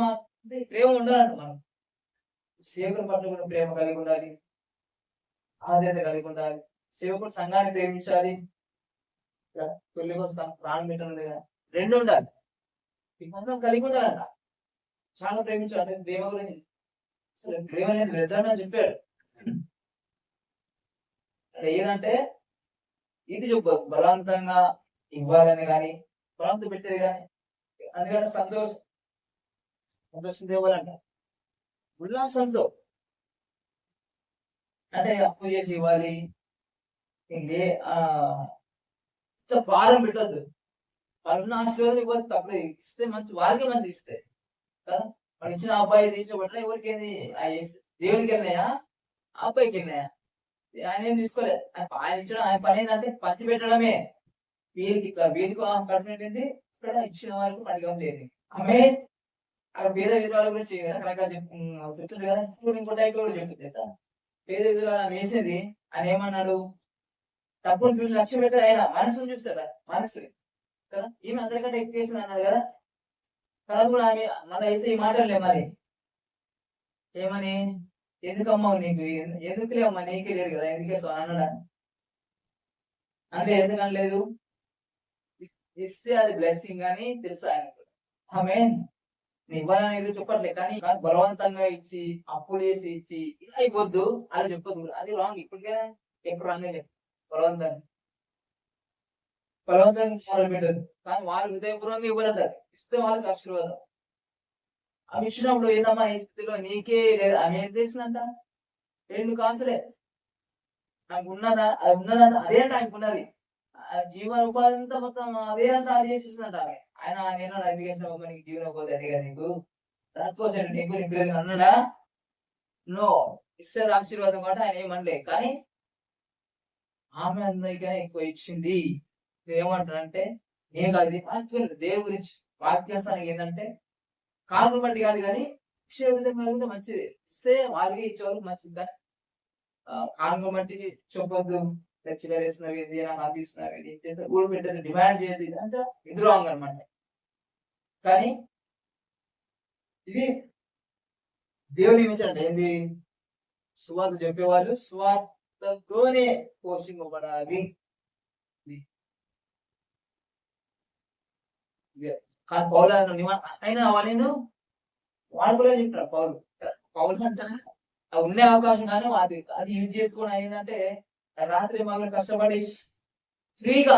A: ఉండాలంట. మనం సేవకుల పట్ల కూడా ప్రేమ కలిగి ఉండాలి, ఆధ్యాత్మిక కలిగి ఉండాలి. సేవకుడు సంఘాన్ని ప్రేమించాలి, పెళ్లి కోసం ప్రాణం పెట్టండి కదా, రెండు ఉండాలి. ఈ మొత్తం కలిగి ఉండాలంట. చాలా ప్రేమించాలి. అదే ప్రేమ గురించి అసలు ప్రేమ అనేది వ్యర్థమని చెప్పాడు. ఏదంటే ఇది చెప్పదు బలవంతంగా ఇవ్వాలని కానీ బలవంతం పెట్టేది కానీ, అందుకని సంతోషం ఇవ్వాలంట, ఉల్లాసంతో. అంటే అప్పు చేసి ఇవ్వాలి, భారం పెట్టద్దు. వాళ్ళ ఆశీర్వాదం ఇవ్వాలి తప్పలేదు, ఇస్తే మంచి వారికి మంచి ఇస్తే కదా. వాళ్ళు ఇచ్చిన అబ్బాయి తీర్చబట్టినా ఎవరికి ఏంది, దేవునికి వెళ్ళినాయా అబ్బాయికి వెళ్ళినాయా, ఆయన ఏం తీసుకోలేదు. ఆయన ఇచ్చిన ఆయన పని ఏంటంటే పంచి పెట్టడమే. వీరికి కడుపు ఏంటి, ఇక్కడ ఇచ్చిన వారికి పండుగ లేదు. ఆమె అక్కడ పేద విధుల గురించి చెప్తుంది కదా. ఇంకో టైప్ కూడా చెప్తుంది సార్, పేద విధులు వేసేది ఆయన ఏమన్నాడు, డబ్బులు వీళ్ళు లక్ష్య పెట్టేది ఆయన మనసుని చూస్తాడు, మనసు కదా. ఈమె అందరికంటే ఎక్కువ వేసింది అన్నాడు కదా. తర్వాత కూడా ఆమె మళ్ళీ వేస్తే ఈ మాటలే మరి ఏమని, ఎందుకమ్మా నీకు, ఎందుకులే అమ్మా నీకే లేదు కదా, ఎందుకేస్తావు అన్నాడా అంటే, ఎందుకనలేదు, ఇస్తే అది బ్లెస్సింగ్ అని తెలుసు ఆయనకు. ఆమె ఇవ్వాలనేది చెప్పట్లేదు, కానీ బలవంతంగా ఇచ్చి అప్పులు వేసి ఇచ్చి ఇలా అయిపోద్దు అలా చెప్పొద్దు, అది రాంగ్. ఇప్పటికే ఎప్పుడు రాంగ్ చెప్పు, బలవంతంగా మొదలు పెట్టదు. కానీ వాళ్ళు హృదయపూర్వకంగా ఇవ్వాలంటారు, ఇస్తే వాళ్ళకి ఆశీర్వాదం. ఆమె ఇచ్చినప్పుడు ఏదమ్మా ఈ స్థితిలో నీకే లేదు, ఆమె ఏం చేసిందంట, 2 కాసులే ఆమెకు ఉన్నదా, అది ఉన్నదంట, అదేంట ఆమెకు ఉన్నది, జీవన ఉపాధి అంతా మొత్తం అదేంట, అది చేసేసిందంట ఆమె. ఆయన నేను ఎందుకు చేసిన నీకు జీవన ఉపాధి అదే కదా, నీకు దాచుకోవచ్చు నీకు నీ పిల్లలకి అన్నాడా, నో, ఇస్తే ఆశీర్వాదం కాబట్టి ఆయన ఏమనలే. కానీ ఆమె అందరికైనా ఎక్కువ ఇచ్చింది. ఏమంటారంటే నేను కాదు, ఇది వాక్యం, దేవుడి గురించి వాక్యానికి ఏంటంటే కారణం బట్టి కాదు, కానీ ఇచ్చే విధంగా కూడా మంచిది. ఇస్తే వాళ్ళకి ఇచ్చేవాళ్ళకి మంచిది, కానీ కారణం బట్టి చెప్పొద్దు, లెక్చరర్ వేసినవి ఇది, నాకు అందిస్తున్నవి ఇది, ఊరు పెట్టేది డిమాండ్ చేయదు, ఇదంతా ఇది రాంగ్ అనమాట. కానీ ఇది దేవుని ఏమించండి, ఏంది, సువార్త చెప్పేవాళ్ళు సువార్తతోనే పోషింపబడాలి. కానీ పౌలు అయినా నేను వాడుకోలేదు చెప్తాడు పౌలు అంటే ఉండే అవకాశం, కానీ అది యూజ్ చేసుకుని అయిందంటే రాత్రి మగలు కష్టపడి ఫ్రీగా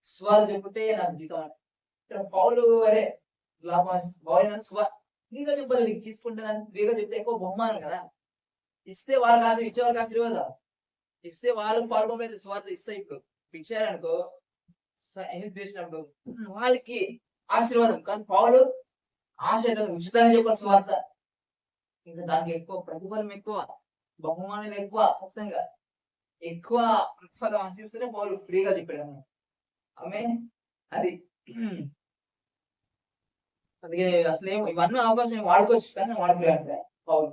A: స్వార్థ చెప్పుంటే నాకు జీతం అంటే పౌలు వరే ఫ్రీగా చెప్పాలి, నీకు తీసుకుంటే దాన్ని ఫ్రీగా చెప్తే ఎక్కువ బొమ్మాను కదా. ఇస్తే వాళ్ళకి ఆశ, ఇచ్చే వాళ్ళకి ఆశీర్వాదం, ఇస్తే వాళ్ళకి పాల్గొనేది స్వార్థ. ఇస్తే ఇప్పుడు ఇచ్చారనుకో హెల్ప్ చేసినప్పుడు వాళ్ళకి ఆశీర్వాదం. కానీ పౌలు ఆశ ఉచితంగా చెప్పాలి స్వార్థ, ఇంకా దానికి ఎక్కువ ప్రతిఫలం ఎక్కువ, బహుమానాలు ఎక్కువ, ఖచ్చితంగా ఎక్కువ ప్రతిఫలం ఆశిస్తూనే పౌలు ఫ్రీగా చెప్పాడు. ఆమె అది అందుకే అసలు ఇవన్నీ అవకాశం వాడుకోవచ్చు, కానీ వాడుకోలే పౌలు.